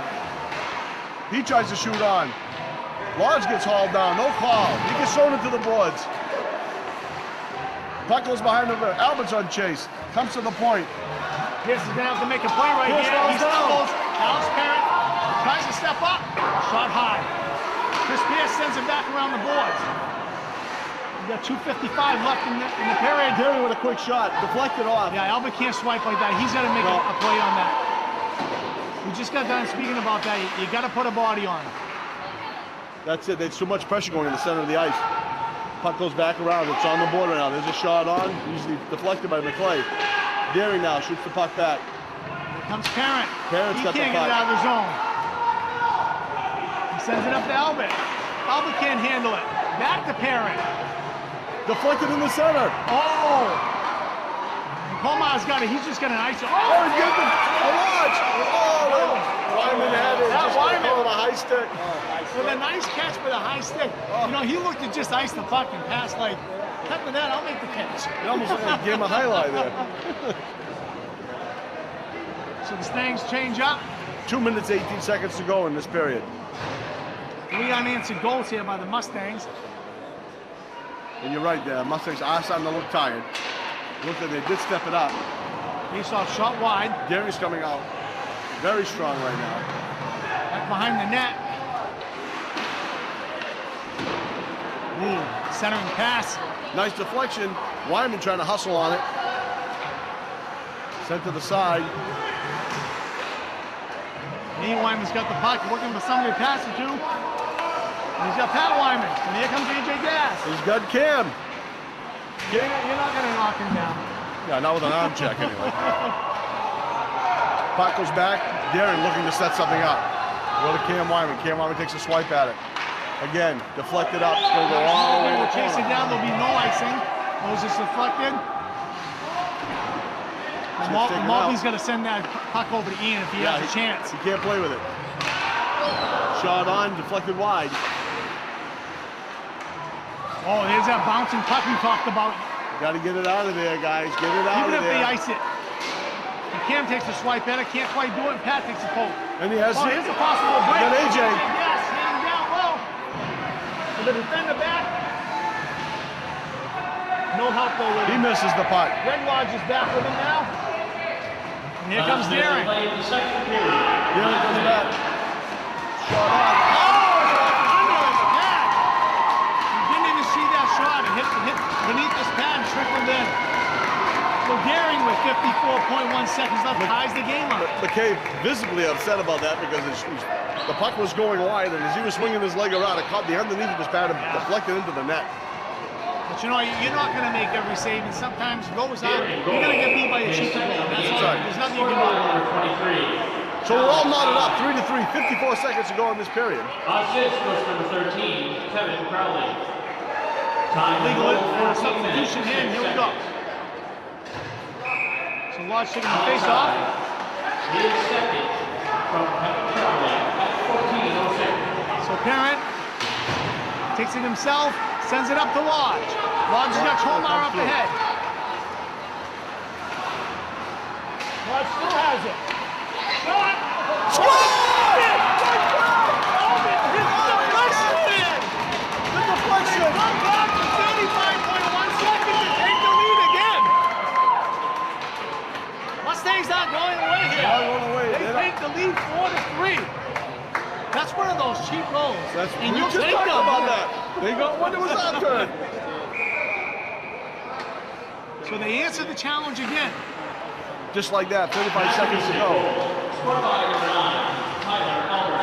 He tries to shoot on. Lodge gets hauled down. No call. He gets thrown into the boards. Puck goes behind the rim. Albert's on chase. Comes to the point. Pierce is going to have to make a play right Pierce here. falls He down. stumbles. Alex Parent tries to step up. Shot high. Chris Pierce sends it back around the boards. We got 2:55 left in the period. Daring with a quick shot. Deflected off. Yeah, Albert can't swipe like that. He's got to make a play on that. We just got done speaking about that. You got to put a body on. That's it. There's too much pressure going in the center of the ice. Puck goes back around. It's on the board right now. There's a shot on. Usually deflected by McClay. Daring now shoots the puck back. Here comes Parent. Parent's He got the can't get puck. it out of the zone. He sends it up to Albert. Albert can't handle it. Back to Parent. Deflected in the center. Oh! And Colmar's got it. He's just got an ice. Oh, he gets the Lodge. Oh, Wyman had it. That Just Wyman. with a high stick. With a nice catch with a high stick. You know, he looked to just ice the puck and pass like, cut with that, I'll make the catch. He almost gave him a highlight there. So the Stangs change up. 2 minutes, 18 seconds to go in this period. 3 unanswered goals here by the Mustangs. And you're right there. Mustangs are starting to look tired. Look like they did step it up. Face-off shot wide. Daring's coming out very strong right now. Back behind the net. Ooh, centering pass. Nice deflection. Wyman trying to hustle on it. Sent to the side. Ian Wyman's got the puck, looking for somebody to pass it to. And he's got Pat Wyman. And here comes AJ Gass. He's got Cam. You're not going to knock him down. Yeah, not with an arm check anyway. Puck goes back. Daring looking to set something up. Go to Cam Wyman. Cam Wyman takes a swipe at it. Again, deflected up. It's going to go all the way to We'll the chase it corner. down. There'll be no icing. Moses deflected. Taken out. Maltby's got to send that puck over to Ian if he has a chance. He can't play with it. Shot on, deflected wide. Oh, there's that bouncing puck we talked about. Got to get it out of there, guys. Get it out Even of if they there. ice it. And Cam takes a swipe at it, can't quite do it, and Pat takes a poke. And he has Oh, here's a possible break. Got AJ. Yes, hitting down low. With the defender back. No help up though with He him. misses the puck. Greg Lodge is back with him now. And here comes Daring. Play in the second period. Daring comes back. Shot on. Under his pad. You didn't even see that shot. It hit beneath his pad and trickled in. So Daring with 54.1 seconds left ties the game up. McKay visibly upset about that because the puck was going wide, and as he was swinging his leg around, it caught the underneath of his pad and deflected into the net. But you know, you're not going to make every save, and sometimes goes out. You're going to get beat by a cheap goal. That's all. There's nothing you can do about it. So we're all knotted up, 3-3, 54 seconds to go in this period. Assist goes to number 13, Kevin Crowley. Time Legal 14 substitution minutes, in. Here we 6 go. seconds. So Lodge taking the face off. His second from Kevin Crowley at 14:06. So Parent takes it himself, sends it up to Lodge. Lodge has got Colmar up ahead. Lodge still has it. Shot! The deflection! Come back to 35.1 seconds to take the lead again. Mustangs not going away here. Not going away. They take the lead 4-3. That's one of those cheap goals. And We you just take talked them. about that. They got when it was our turn. So they answer the challenge again. Just like that, 35 seconds to go. Scored by number 9, Tyler Albert.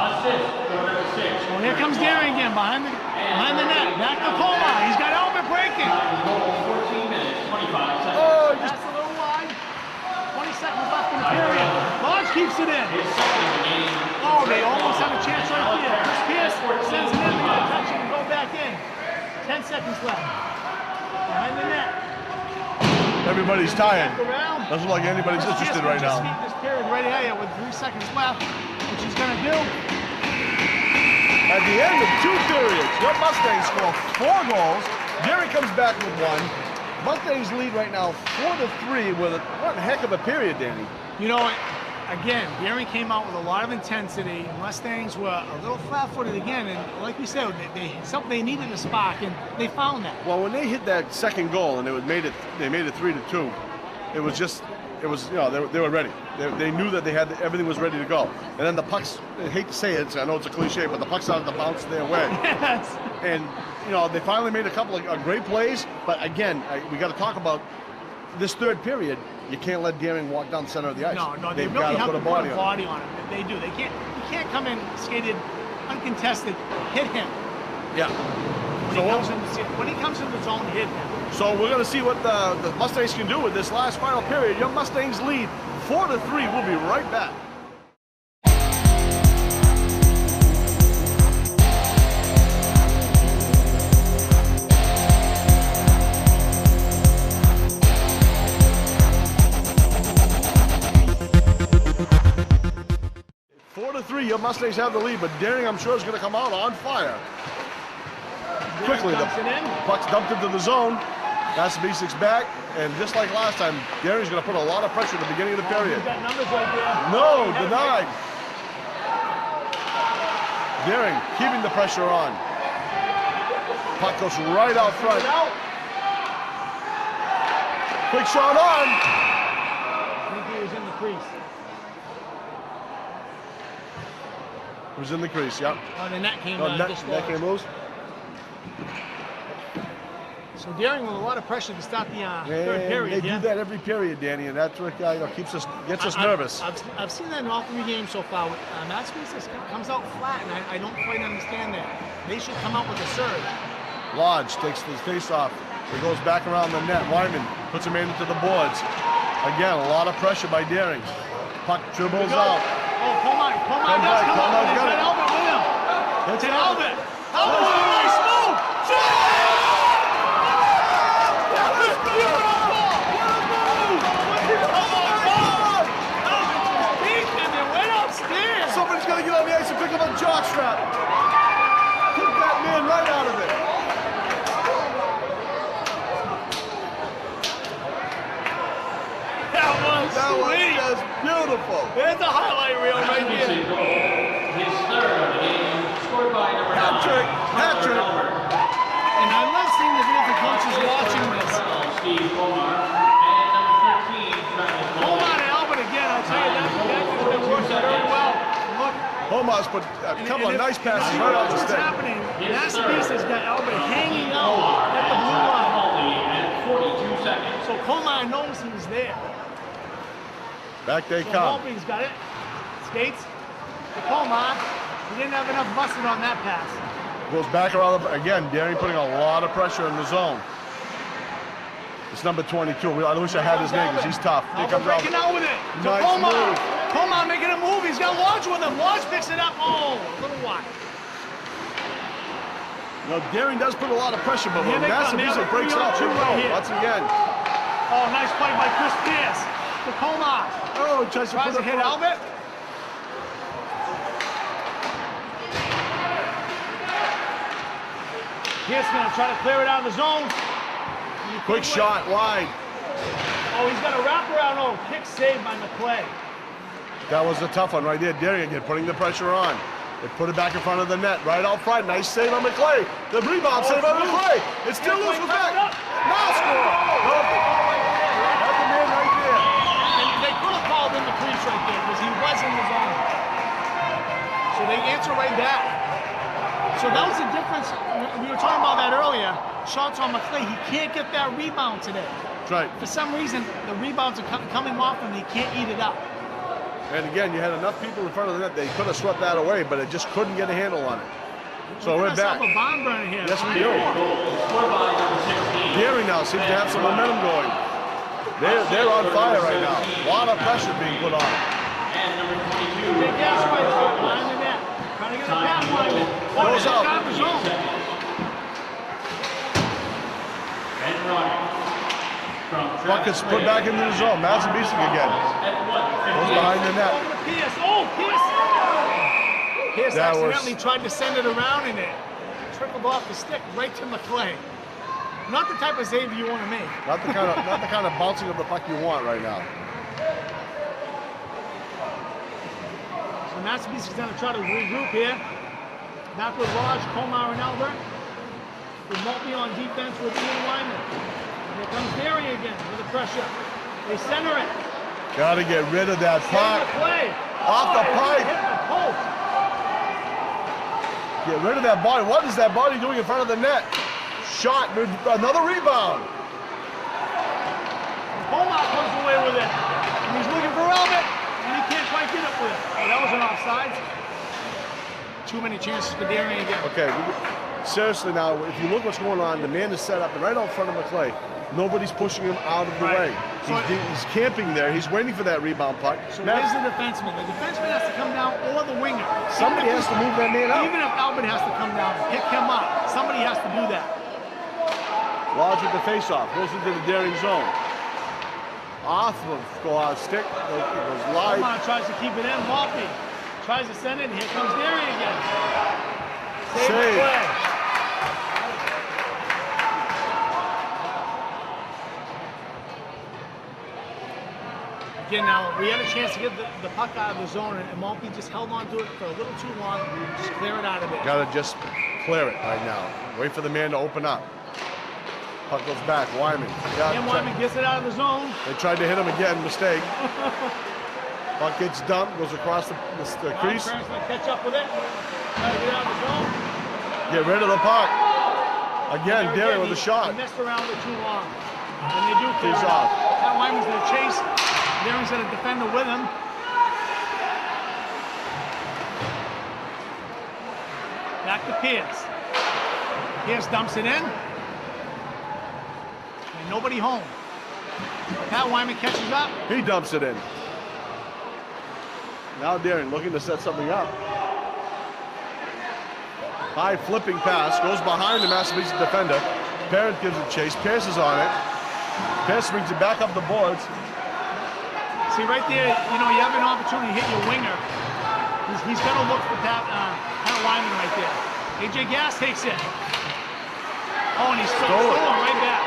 Assist to number 6. Well, here comes Daring again behind the net. Back to Colmar. He's got Albert breaking. Goal 14 minutes, 25 seconds. Oh, just That's a little wide. 20 seconds left in the period. Lodge keeps it in. His second of the game. Oh, they almost have a chance right here. Chris Pierce sends it in. They're going to touch it and go back in. 10 seconds left. Behind the net. everybody's tired. Back around. Doesn't look like anybody's Chris interested Pierce right will just now. keep this period right here with 3 seconds left, which he's going to do. At the end of 2 periods, your Mustangs score 4 goals. Gary comes back with 1. Mustangs lead right now 4-3 with one heck of a period, Danny. You know, again, Gary came out with a lot of intensity. Mustangs were a little flat-footed again, and like we said, they needed a spark, and they found that. Well, when they hit that second goal and they made it 3-2, it was you know, they were ready. They knew that everything was ready to go. And then the pucks, I hate to say it, I know it's a cliche, but the pucks started to bounce their way. Yes. And, you know, they finally made a couple of great plays, but again, we got to talk about this third period. You can't let Daring walk down the center of the ice. No, they They've really got to have put to a put a body on it. body on him. They do. You can't come in skated uncontested, hit him. Yeah. When he comes in the zone, hit him. So we're going to see what the Mustangs can do with this last final period. Your Mustangs lead 4-3. We'll be right back. Your Mustangs have the lead, but Daring, I'm sure, is going to come out on fire. Quickly, the puck's dumped into the zone. Massabesic's back, and just like last time, Daring's going to put a lot of pressure at the beginning of the period. You've got numbers right there. No, denied. Daring keeping the pressure on. Puck goes right out front. Quick shot on. I think he was in the crease. It was in the crease, yep. Oh, the net came That came loose. So Daring with a lot of pressure to start the third period. They do that every period, Danny, and that's what gets us nervous. I've seen that in all 3 games so far. Massabesic comes out flat, and I don't quite understand that. They should come out with a surge. Lodge takes the face off. He goes back around the net. Wyman puts him into the boards. Again, a lot of pressure by Daring. Puck dribbles out. Oh, Colmar does come up. He's got Albert with him. It's an Albert. Albert with a nice move. That was beautiful. What a move. Albert just peeked and then went upstairs. Somebody's going to get on the ice and pick up a jockstrap. Took that man right out of it. That was sweet. Just beautiful. There's a highlight reel right here. His third of the game, scored by number 9. Patrick. And I love seeing the different coaches Homas put a couple of nice passes right off the What's stick. happening? Massabesic's got Albert hanging out at the blue line. Penalty and 42 seconds. So Komar knows he's there. Back they So come. Maltby's got it. Skates to Komar. He didn't have enough busted on that pass. Goes back around again. Daring putting a lot of pressure in the zone. It's number 22. I wish I had his name because he's tough. Here Albert comes breaking out with it. To Nice Komar. move. Komar making a move. He's got Lodge with him. Lodge picks it up. Oh, a little wide. No, Daring does put a lot of pressure, but Here when they come. They have Massabesic a breaks out, 3-on-2 right here. once again. Oh, nice play by Chris Pierce. To Komar. Oh, he tries Tries to hit Albert. Pierce gonna try to clear it out of the zone. Quick shot wide. Oh, he's got a wraparound. Oh, kick saved by McClay. That was a tough one right there. Daring again putting the pressure on. They put it back in front of the net, right out front. Nice save on McClay. The rebound save on McClay. It's still loose with back. Now score. That's the man right there. And they could have called in the crease right there because he was in the zone. So they answer right back. So that was the difference. We were talking about that earlier. Shots on McClay. He can't get that rebound today. That's right. For some reason, the rebounds are coming off and he can't eat it up. And again, you had enough people in front of the net. They could have swept that away, but it just couldn't get a handle on it. So we're back. A bomb burner here. Yes, we do. Scored by number 16. Daring now seems to have some momentum going. They're on fire right now. A lot of pressure being put on. And number 22. Big gas right there behind the net. Trying to get a pass line. Goes out. Out the zone. And running. Puck is put back into the zone. Massabesic again. Goes behind the net. Over to Pierce. Oh, Pierce! Pierce That was- accidentally tried to send it around and it trickled off the stick right to McClay. Not the type of save you want to make. Not the kind of bouncing of the puck you want right now. So Massabesic's going to try to regroup here. Back with Lodge, Komar, and Albert. With Maltby on defense with Ian Wyman. Here comes Derry again with the pressure. They center it. Got to get rid of that puck. Play. Off the pipe. Hit the post. Get rid of that body. What is that body doing in front of the net? Shot. Another rebound. Komar comes away with it. And he's looking for Albert. And he can't quite get it with it. Oh, that was an offside. Too many chances for Derry again. Okay. Seriously now, if you look what's going on, the man is set up right out in front of McClay. Nobody's pushing him out of the way. So He's camping there. He's waiting for that rebound puck. So where's the defenseman? The defenseman has to come down or the winger. Somebody has to move that man up. Even if Albert has to come down and pick him up, somebody has to do that. Lodge with the face-off. Goes into the Daring zone. Off of stick. It goes live. Komar tries to keep it in. Maltby tries to send it. And here comes Derry again. Save the play. Again, now we had a chance to get the puck out of the zone, and Maltby just held on to it for a little too long. Just clear it out of it. Gotta just clear it right now. Wait for the man to open up. Puck goes back. Wyman. And Wyman gets it out of the zone. They tried to hit him again. Mistake. Puck gets dumped. Goes across the crease. Trying to catch up with it. Try to get out of the zone. Get rid of the puck. Again, And Derry again, with a shot. He messed around with too long. And they do clear He's it out. off. That Wyman's going to chase. Darren's going to defend with him. Back to Pierce. Pierce dumps it in. And nobody home. Pat Wyman catches up. He dumps it in. Now Darren looking to set something up. High flipping pass. Goes behind the Massabesic defender. Parent gives it chase. Pierce is on it. Pierce brings it back up the boards. See, right there, you know, you have an opportunity to hit your winger. He's going to look for Pat Wyman right there. AJ Gass takes it. Oh, and he's stolen right back.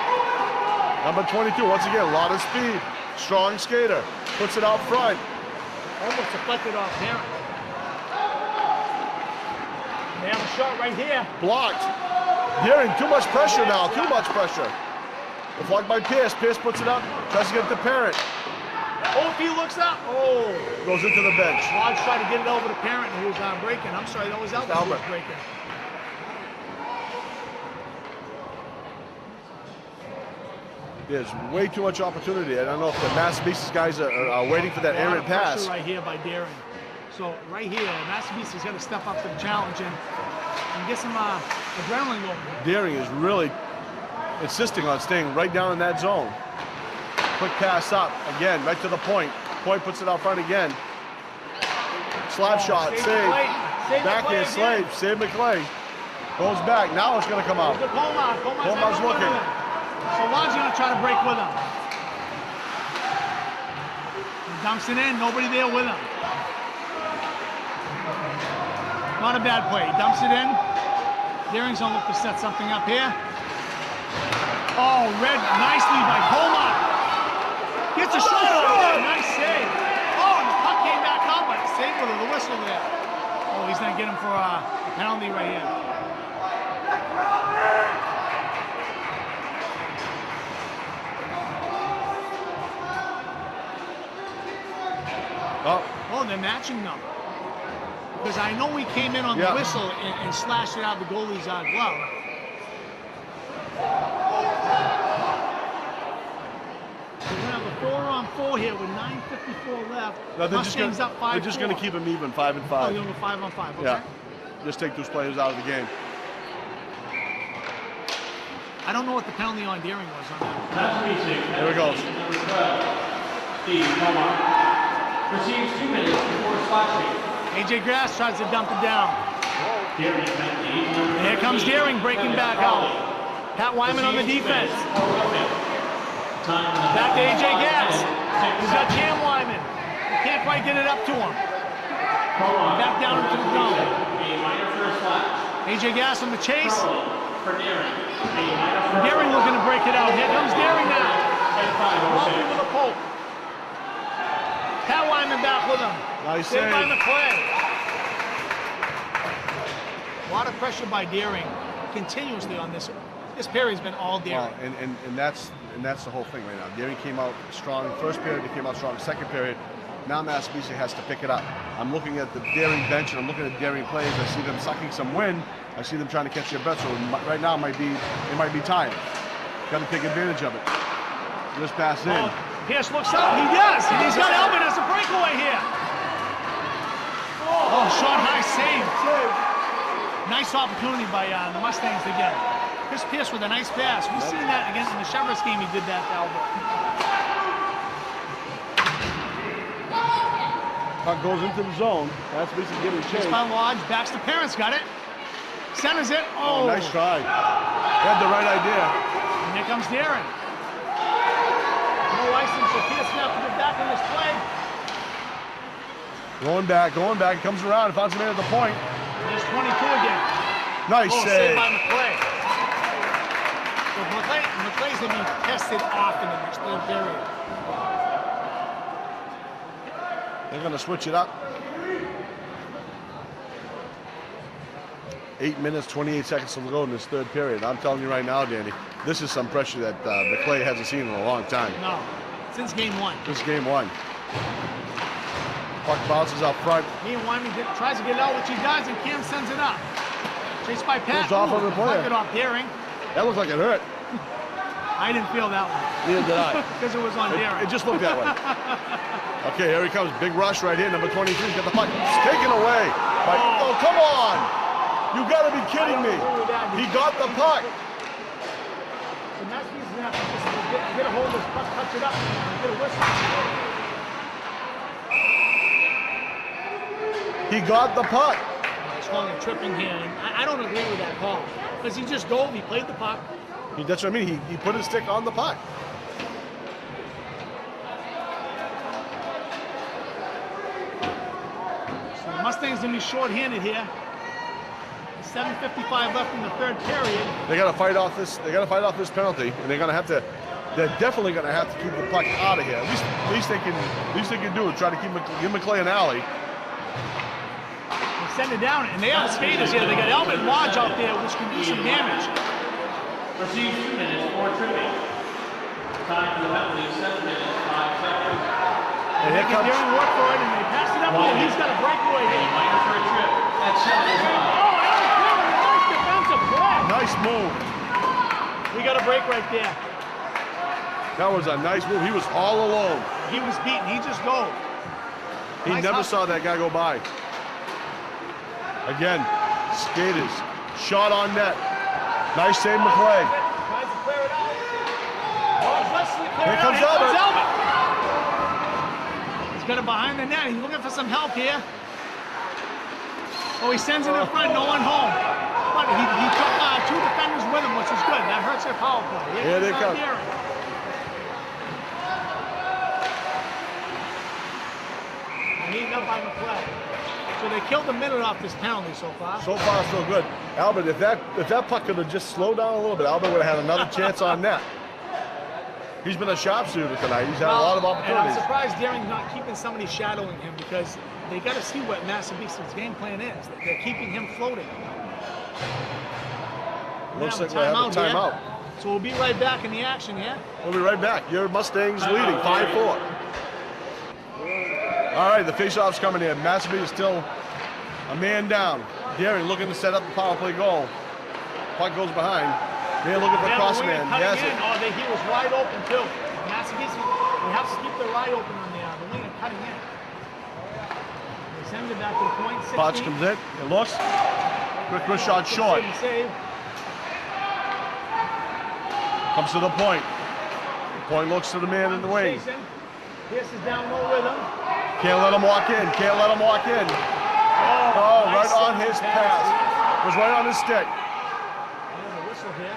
Number 22, once again, a lot of speed. Strong skater. Puts it out front. Almost deflected off Parent. They have a shot right here. Blocked. Darren, too much pressure now. Too much pressure. Deflected by Pierce. Pierce puts it up. Tries to get it to Parent. Oh, if he looks up. Oh. Goes into the bench. Lodge tried to get it over to Parent, who was breaking. I'm sorry, that was Albert who was breaking. There's way too much opportunity. I don't know if the Massabesic guys are waiting for that errant pass. Right here by Daring. So right here, Massabesic's got to step up to the challenge and get some adrenaline going. Daring is really insisting on staying right down in that zone. Quick pass up again, right to the point. Point puts it out front again. Slap shot, save. Backhand slave, save McClay. Goes back, now it's gonna come out. Comar's looking. So Lodge's gonna try to break with him. He dumps it in, nobody there with him. Not a bad play, he dumps it in. Daring's gonna look to set something up here. Oh, read nicely by Comar. Gets a shot on there, nice save. Oh, and the puck came back out, but save with the whistle there. Oh, he's gonna get him for a penalty right here. Oh, they're matching them. Because I know we came in on the whistle and slashed it out of the goalie's glove. So we're gonna have a 4-on-4 here with 9:54 left. No, Mustang's up 5-4. They're just going to keep them even, 5 and 5. Oh, you're going 5-on-5, okay. Yeah. Just take those players out of the game. I don't know what the penalty on Daring was on that. Here it goes. Number 12, Steve Comar. Receives 2 minutes before slashing. AJ Grass tries to dump it down. Daring penalty. Here comes Daring breaking back out. Pat Wyman on the defense. Back to AJ Grass. He's got Cam Wyman. He can't quite get it up to him. Back down into the zone. AJ Grass on the chase. Daring looking to break it out. Here comes Daring now. Walking with a poke. Pat Wyman back with him. Nice save. Save By McClay. A lot of pressure by Daring continuously on this. This period's been all Daring. Well, and that's the whole thing right now. Daring came out strong. First period, he came out strong. Second period, now Massabesic has to pick it up. I'm looking at the Daring bench and I'm looking at Daring plays. I see them sucking some wind. I see them trying to catch their breath. So right now it might be tired. Got to take advantage of it. Just pass in. Oh, Pierce looks up. He does. And he's got Albert as a breakaway here. Oh, short high save. Nice opportunity by the Mustangs to get Chris Pierce with a nice pass. We've seen that against in the Chevrolet game. He did that to Albert. Puck goes into the zone. That's basically getting chased. By Lodge, backs to Parents, got it. Centers it. Oh, nice try. Had the right idea. And here comes Daring. No license for Pierce now to get back in this play. Going back, comes around, finds a man at the point. There's 22 again. Nice save. Saved by McClay. So McClay's going to be tested often in this third period. They're going to switch it up. 8 minutes, 28 seconds to go in this third period. I'm telling you right now, Danny, this is some pressure that McClay hasn't seen in a long time. No, since game one. This is game one. Puck bounces out front. He and Wyman tries to get it out, which he does, and Cam sends it up. Chased by Pat. Goes off on the player. It off Daring. That looked like it hurt. I didn't feel that one. Neither did I. Because it was on Daring. It just looked that way. Okay, here he comes. Big rush right here. Number 23's got the puck. It's taken away. Oh, come on. You got to be kidding me. He got the puck. So Massabesic's going to have to just get a hold of this puck, touch it up, and get a whistle. He got the puck. He's calling a tripping here. I don't agree with that call. Because he just dove, he played the puck. That's what I mean. He put his stick on the puck. So the Mustangs going to be short-handed here. 7:55 left in the third period. They got to fight off this. They got to fight off this penalty, and they're going to have to. They're definitely going to have to keep the puck out of here. At least they can do it. Try to give McClay an alley. They send it down, and they have skaters here. They got Albert and Lodge out there, which can do some damage. Receives 2 minutes for tripping. Time for the penalty, 7 minutes, 5 seconds. And here comes. Daring work for it, and they pass it up. And he's got a breakaway here. Minor for a trip. That's shot is on. Oh, Aaron Cleveland, nice defensive play. Nice move. We got a break right there. That was a nice move. He was all alone. He was beaten. He just go. He Nice never hustle. saw that guy go by. Again, skaters. Shot on net. Nice save, McClay. Tries to clear it out. Oh, Wesley cleared Here it out. comes Albert. He's got it behind the net. He's looking for some help here. Oh, he sends it in front. No one home. But he took two defenders with him, which is good. That hurts their power play. Here they come. Heating up on the play. So they killed a minute off this penalty so far. So far, so good. Albert, if that puck could have just slowed down a little bit, Albert would have had another chance on net. He's been a sharpshooter tonight. He's had a lot of And opportunities. I'm surprised Daring's not keeping somebody shadowing him because they got to see what Massabesic's game plan is. They're keeping him floating. Looks like we have a timeout. So we'll be right back in the action here. We'll be right back. Your Mustangs leading 5-4. All right, the faceoff's coming in. Massabesic is still a man down. Daring looking to set up the power play goal. Puck goes behind. They're looking for cross man. He has it. Oh, he was wide open too. Massabesic, we have to keep their eye open on the wing and cutting in. They send it back to the point. 16. Potts comes in. It looks. Quick wrist shot short. Save. Comes to the point. The point looks to the man in the wing. Pierce is down low with him. Can't let him walk in. Can't let him walk in. Oh, nice right on his pass. Was right on his stick. There's a whistle here.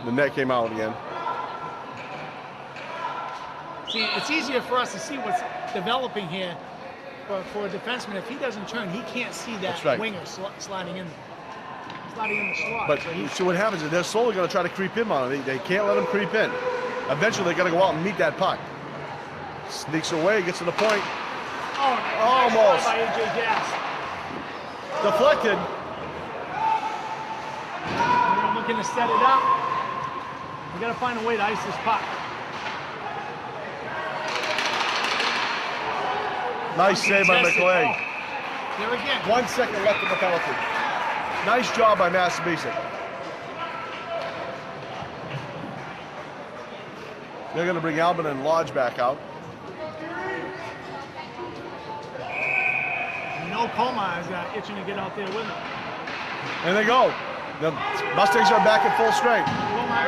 The net came out again. See, it's easier for us to see what's developing here for a defenseman. If he doesn't turn, he can't see that winger sliding in the slot. But so what happens is they're slowly going to try to creep in on him. They can't let him creep in. Eventually, they got to go out and meet that puck. Sneaks away, gets to the point. Oh, almost. Nice by AJ Gas. Deflected. They're looking to set it up. We got to find a way to ice this puck. Nice save by McClay. There again. 1 second left in the penalty. Nice job by Massabesic. They're going to bring Albin and Lodge back out. You know Coma is itching to get out there with him. And they go. The Mustangs are back at full strength.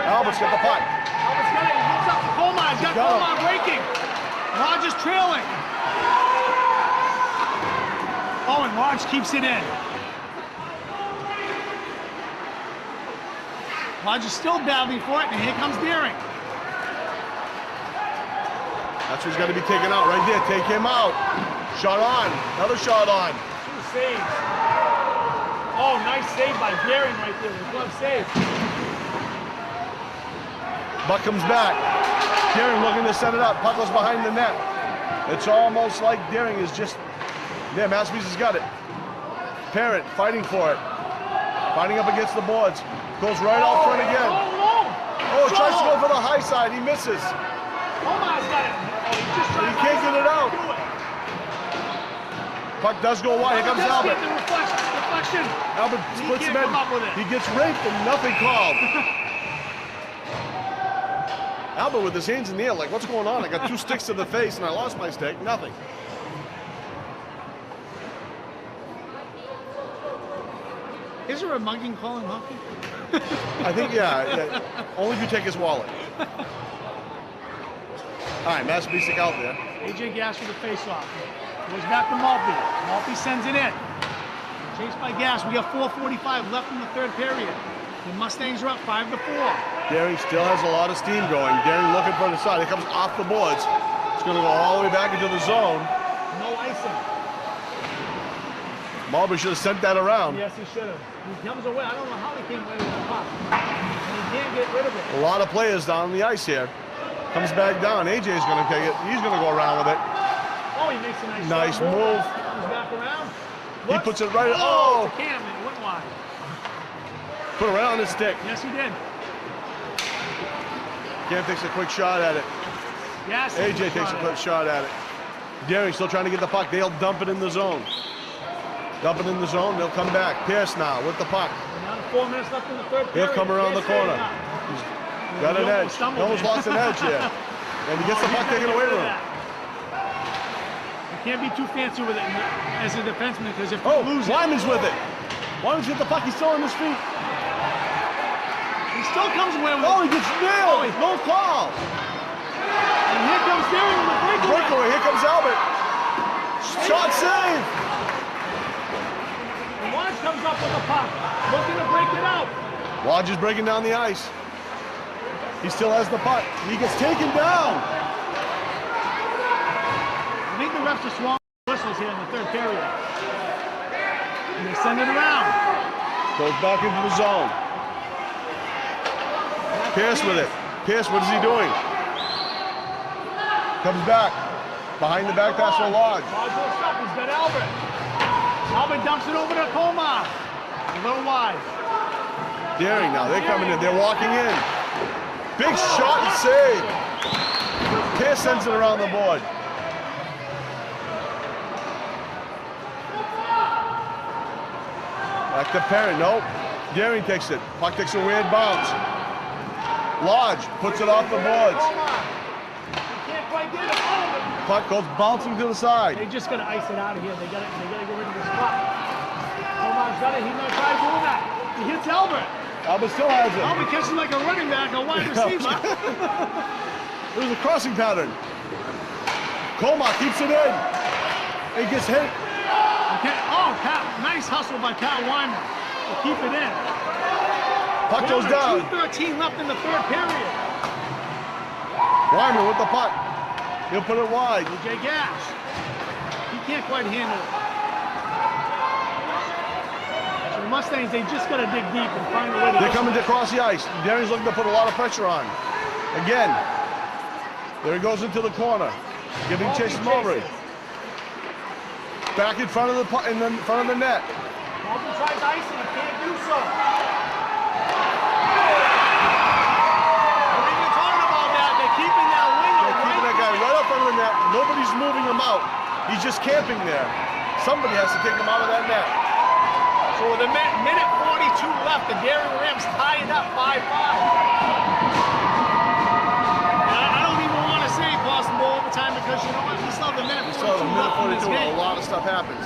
Albert's got the puck. Albert's got it. He hooks up to Coma. He's got Coma breaking. Lodge is trailing. Oh, and Lodge keeps it in. Lodge is still battling for it, and here comes Daring. That's who's got to be taken out right there. Take him out. Shot on. Another shot on. 2 saves. Oh, nice save by Daring right there. The glove save. Buck comes back. Daring looking to set it up. Puck goes behind the net. It's almost like Daring is just... Yeah, Massabesic's got it. Parent fighting for it. Fighting up against the boards. Goes right out front again. Oh, tries to go for the high side. He misses. Omar's got it. He can't get it out. Puck does go wide. Here comes Albert. Deflection. Albert splits him in. He gets raped and nothing called. Albert with his hands in the air, like, what's going on? I got 2 sticks to the face and I lost my stick. Nothing. Is there a mugging call in hockey? I think, yeah. Only if you take his wallet. All right, Massabesic out there. AJ Gas with the face-off. Goes back to Maltby. Maltby sends it in. Chased by Gas. We got 4:45 left in the third period. The Mustangs are up 5-4. Daring still has a lot of steam going. Daring looking for the side. It comes off the boards. It's going to go all the way back into the zone. No icing. Marbury should have sent that around. Yes, he should have. He comes away. I don't know how he came away with the puck. And he can't get rid of it. A lot of players down on the ice here. Comes back down. AJ's going to take it. He's going to go around with it. Oh, he makes a nice move. Comes back around. He puts it right. Oh! Cam, it went wide. Put it right on his stick. Yes, he did. Cam takes a quick shot at it. Yes. AJ takes a quick shot at it. Daring still trying to get the puck. They'll dump it in the zone. Dump it in the zone. They'll come back. Pierce now with the puck. Another 4 minutes left in the third He'll period. come around the corner. He's got an edge. He almost lost an edge here. And he gets the puck taken away from him. You can't be too fancy with it as a defenseman because if you lose Wyman's with it. Wyman's with the puck. He's still on his feet. he still comes away with it. Oh, he gets nailed. No call. And here comes Daring with the breakaway. Breakaway. Here comes Albert. Shot save. And Lodge comes up with the puck, looking to break it out. Lodge is breaking down the ice. He still has the puck. He gets taken down. I think the refs are swallowing whistles here in the third period. And they send it around. Goes back into the zone. Pierce with it. Pierce, what is he doing? Comes back. Behind the back pass for Lodge. Lodge looks up. He's got Albert. Albert dumps it over to Colmar. A little wide. Daring now. They're coming in. They're walking in. Big shot and save. Pierce sends it around the board. Back to Perrin. Nope. Daring takes it. Puck takes a weird bounce. Lodge puts it off the boards. He can't quite get it. Puck goes bouncing to the side. They just gotta ice it out of here. They gotta get rid of this puck. Colmar's got it. He's gonna try doing that. He hits Albert. Albert still has it. Albert catches like a running back, a wide receiver. It was a crossing pattern. Colmar keeps it in. He gets hit. Okay. Oh, nice hustle by Pat Wyman to keep it in. Puck goes down. 2:13 left in the third period. Wyman with the puck. He'll put it wide. AJ Gash. He can't quite handle it. So the Mustangs, they just got to dig deep and find a way to... They're coming across the ice. Daring's looking to put a lot of pressure on. Again. There he goes into the corner. Giving chase to Mulberry. Back in front of the front of the net. Malton tries icing. He can't do so. Nobody's moving him out. He's just camping there. Somebody has to take him out of that net. So with a minute 42 left, the Daring Rams tie it up 5-5. I don't even want to say Boston Bowl overtime because you know what? We still have a minute 42 left in this game. A lot of stuff happens.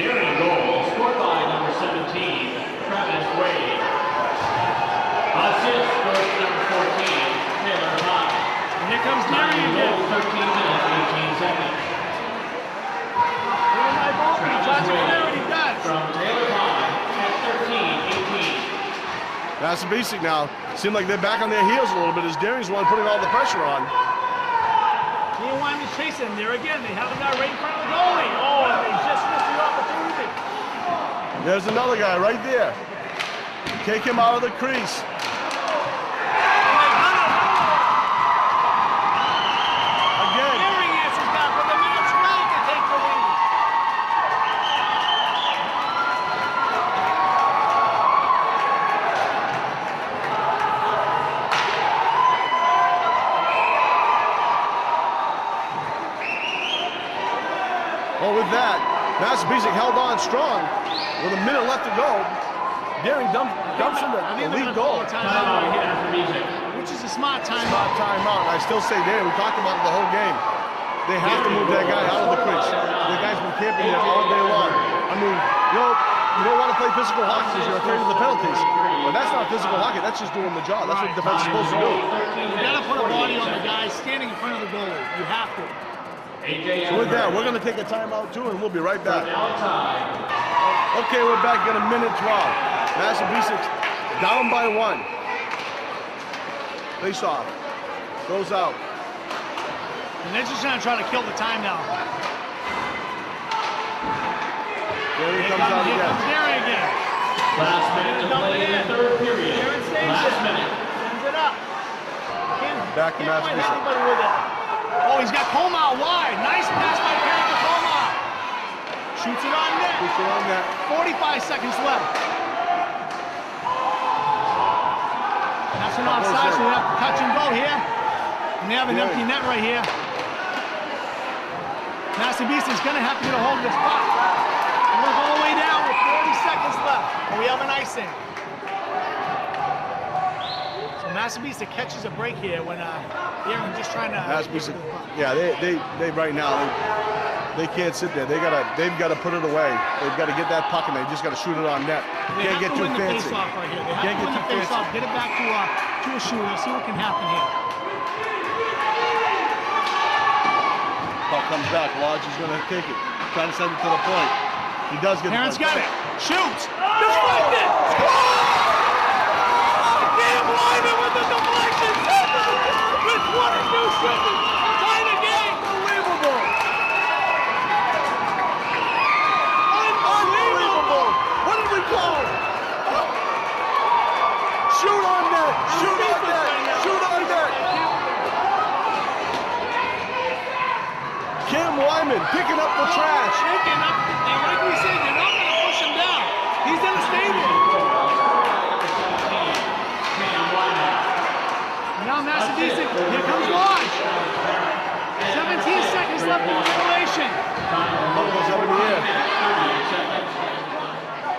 Daring goal scored by number 17, Travis Wade. Assist goes to number 14, Taylor High. Here comes Daring again. 13 minutes, 18 seconds. From Taylor High at 13, 18. Massabesic now. Seem like they're back on their heels a little bit as Daring's the one putting all the pressure on. Ian Wyman's chasing him there again. They have a guy right in front of the goalie. Oh, and they just missed the opportunity. There's another guy right there. Take him out of the crease. Well, with that, Massabesic held on strong with a minute left to go. Daring dumps in the lead goal. Which is a smart timeout. Smart timeout. I still say Daring, we talked about it the whole game. They have to move that guy out of the crease. The guy's been camping there all day long. I mean, you don't want to play physical hockey because you're afraid of the penalties. But that's not physical hockey. That's just doing the job. That's what defense is supposed to do. You got to put a body on the guy standing in front of the goalie. You have to. So with that, we're going to take a timeout too, and we'll be right back. Okay, we're back at a minute 12. Massabesic down by 1. Face off. Goes out. And they're just going to try to kill the time now. There he comes out again. Daring again. Last minute to play in the third period. Last minute. Sends it up. Back to Massabesic. Anybody with it. Oh, he's got Colmar wide. Nice pass by Perrin to Colmar. Shoots it on net. Shoots it on net. 45 seconds left. That's an offside, so we have to touch and go here. And they have an empty net right here. Massabesic is going to have to get a hold of this puck. We're all the way down with 40 seconds left, and we have an icing. So Massabesic catches a break here when Aaron just trying to. Massabesic, yeah, they right now they can't sit there. They've got to put it away. They've got to get that puck and they just got to shoot it on net. They can't get have to too win the fancy. face-off right here. They have to win the face-off. Get it back to a shooter. See what can happen here. Puck comes back. Lodge is going to take it. Trying to send it to the point. He does get Terrence the puck. got it. Shoots. Deflected. Score! Cam Lyman with the deflection. With 22 seconds. Tie the game. Unbelievable. Unbelievable. What did we call? Shoot on net. Shoot on net. Shoot on net. Cam Wyman picking up the trash. Shaking up. And like we said, you're not going to push him down. He's going to stay there. Now Massabesic, here comes Lodge. 17 seconds left in regulation. Puck goes up in the air.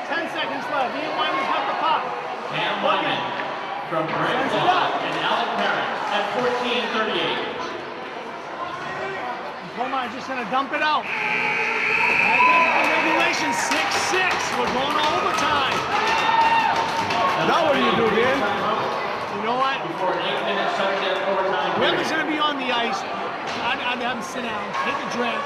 10 seconds left. Ian Wyman's got the puck. Cam Wyman from Brent Sends it up. and Alec Parent at 14:38. Comar just going to dump it out. Regulation 6-6. We're going to overtime. Now what do you do, Dan? You know what? Before an 8-minute subject overtime. Whoever's going to be on the ice, I'd have him sit down, take a drink,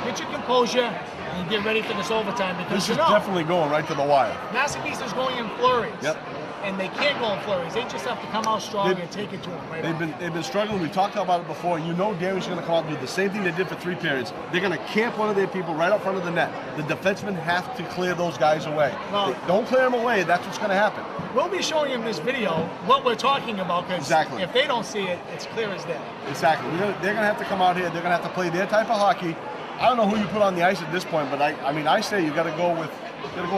get your composure, and get ready for this overtime. Because This is definitely going right to the wire. Massabesic is going in flurries. Yep. And they can't go in flurries. They just have to come out strong and take it to them. Right They've been struggling. We talked about it before. You know Gary's going to come out and do the same thing they did for 3 periods. They're going to camp one of their people right up front of the net. The defensemen have to clear those guys away. Well, They don't clear them away. That's what's going to happen. We'll be showing him this video what we're talking about, because Exactly. if they don't see it, it's clear as day. Exactly. They're going to have to come out here. They're going to have to play their type of hockey. I don't know who you put on the ice at this point, but I say you got to go with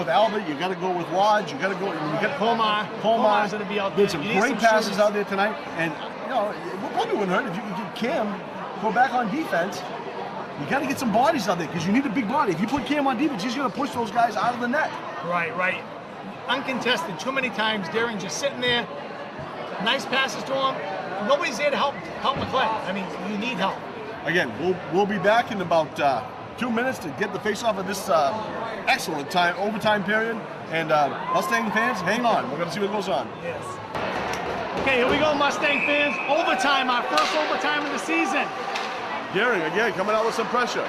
Albert. You got to go with Lodge. You got to go. You got Comar's going to be out there. Did some You need great passes shooters. out there tonight, and you know it probably wouldn't hurt if you could get Cam go back on defense. You got to get some bodies out there because you need a big body. If you put Cam on defense, he's going to push those guys out of the net. Right. Uncontested too many times. Darren just sitting there. Nice passes to him. Nobody's there to help McClay. I mean, you need help. Again, we'll be back in about 2 minutes to get the face-off of this excellent overtime period. And Mustang fans, hang on. We're going to see what goes on. Yes. Okay, here we go, Mustang fans. Overtime, our first overtime of the season. Gary, again, coming out with some pressure.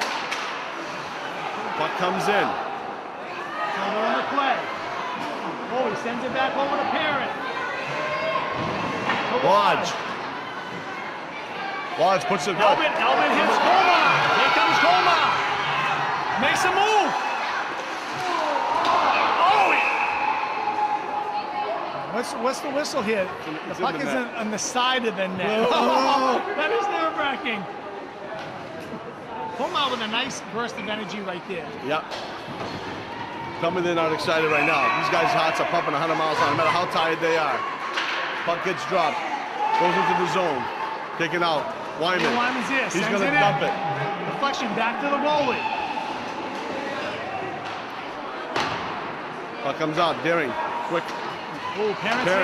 Puck comes in. Over to McClay. Oh, he sends it back over to Parent. Lodge puts it up. Albert hits Comar. Here comes Comar. Makes a move. Oh! What's the whistle here? The puck is on the side of the net. That is nerve-wracking. Comar with a nice burst of energy right there. Yep. Coming in out excited right now. These guys' hearts are pumping 100 miles an hour, no matter how tired they are. Puck gets dropped. Goes into the zone. Taken out. Wyman. Wyman's here. He's going to dump it. Deflection back to the goalie. Puck comes out. Daring. Quick. Oh, Parent's there.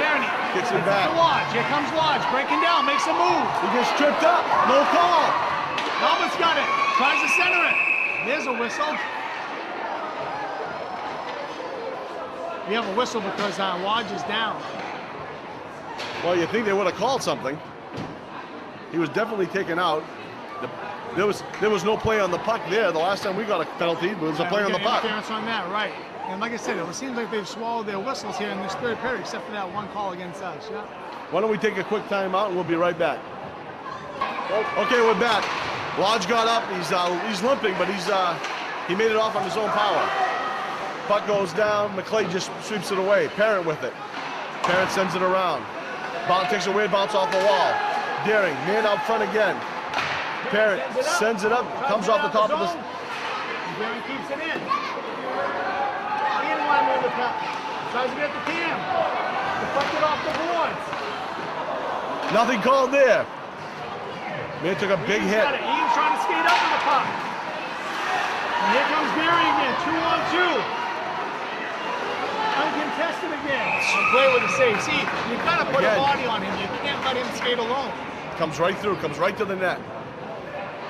Kicks it back. Lodge. Here comes Lodge. Breaking down. Makes a move. He gets tripped up. No call. Albert's got it. Tries to center it. There's a whistle. We have a whistle because Lodge is down. Well, you think they would have called something. He was definitely taken out. There was no play on the puck there. The last time we got a penalty, it was a play on the puck. Interference on that, right. And like I said, it seems like they've swallowed their whistles here in this third period, except for that one call against us. Yeah. Why don't we take a quick timeout and we'll be right back. Okay, we're back. Lodge got up. He's limping, but he made it off on his own power. Puck goes down. McClay just sweeps it away. Parent with it. Parent sends it around. Takes a weird bounce off the wall. Daring, man out front again. Parent sends it up, comes off the top of the... Daring keeps it in. Ian Wyman with the puck. Tries to get the Cam. Deflected off the boards. Nothing called there. Man took a big hit. Eames trying to skate up with the puck. And here comes Gary again, 2-on-2. Uncontested again. And play with the save. See, you gotta put a body on him. You can't let him skate alone. Comes right through, comes right to the net.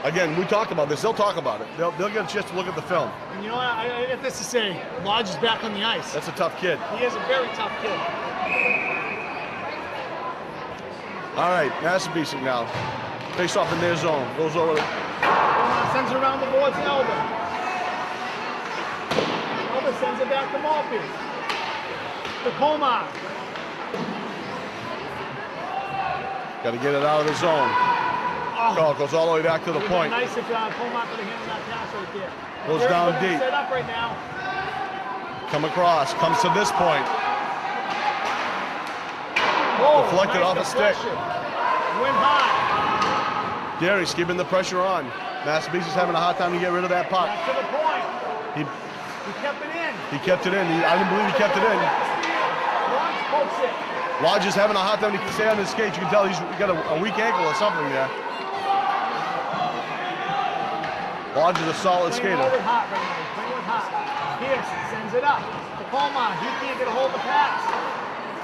Again, we talked about this. They'll talk about it. They'll get a chance to look at the film. And you know what? I have this to say. Lodge is back on the ice. That's a tough kid. He is a very tough kid. All right, Massabesic now. Face off in their zone. Goes over to... Sends it around the boards to Elba. Elba sends it back to Maltby. To Colmar. Got to get it out of the zone. Oh, goes all the way back to the point. Nice if Colmar could have handled that pass right there. Goes down deep. Set up right now. Come across. Comes to this point. Oh, deflected off a stick. Went high. Gary's keeping the pressure on. Massabesic's having a hard time to get rid of that puck. Back to the point. He kept it in. He kept it in. I didn't believe he kept it in. Lodge pokes it. Lodge is having a hard time to stay on his skates. You can tell he's got a weak ankle or something there. Lodge is a solid skater. Playing with hot right now. Playing with hot. Pierce sends it up to Colmar. He can't get a hold of the pass.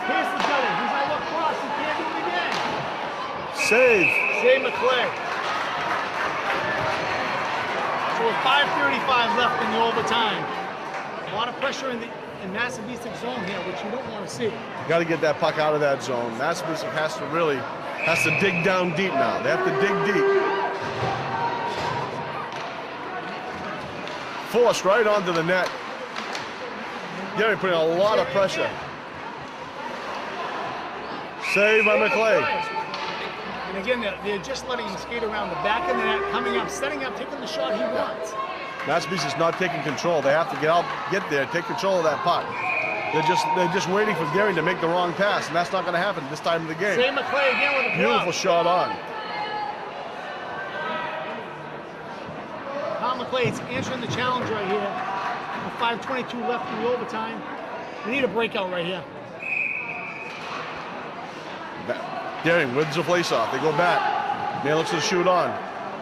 Pierce has got it. He's gonna look cross. He can't do it again. Save. Save McClay. So with 5:35 left in the overtime, a lot of pressure in Massabesic zone here, which you don't want to see. You got to get that puck out of that zone. Massabesic has to dig down deep now. They have to dig deep. Forced right onto the net. Gary putting a lot of pressure. Save by McClay. And again, they're just letting him skate around the back of the net, coming up, setting up, taking the shot he wants. Massabesic's not taking control. They have to get there, take control of that puck. They're just waiting for Gary to make the wrong pass, and that's not going to happen this time of the game. Save McClay again with a beautiful shot on. Tom McClay's answering the challenge right here. With 5:22 left in the overtime. We need a breakout right here. Gary wins the face-off. They go back. Man looks to shoot on.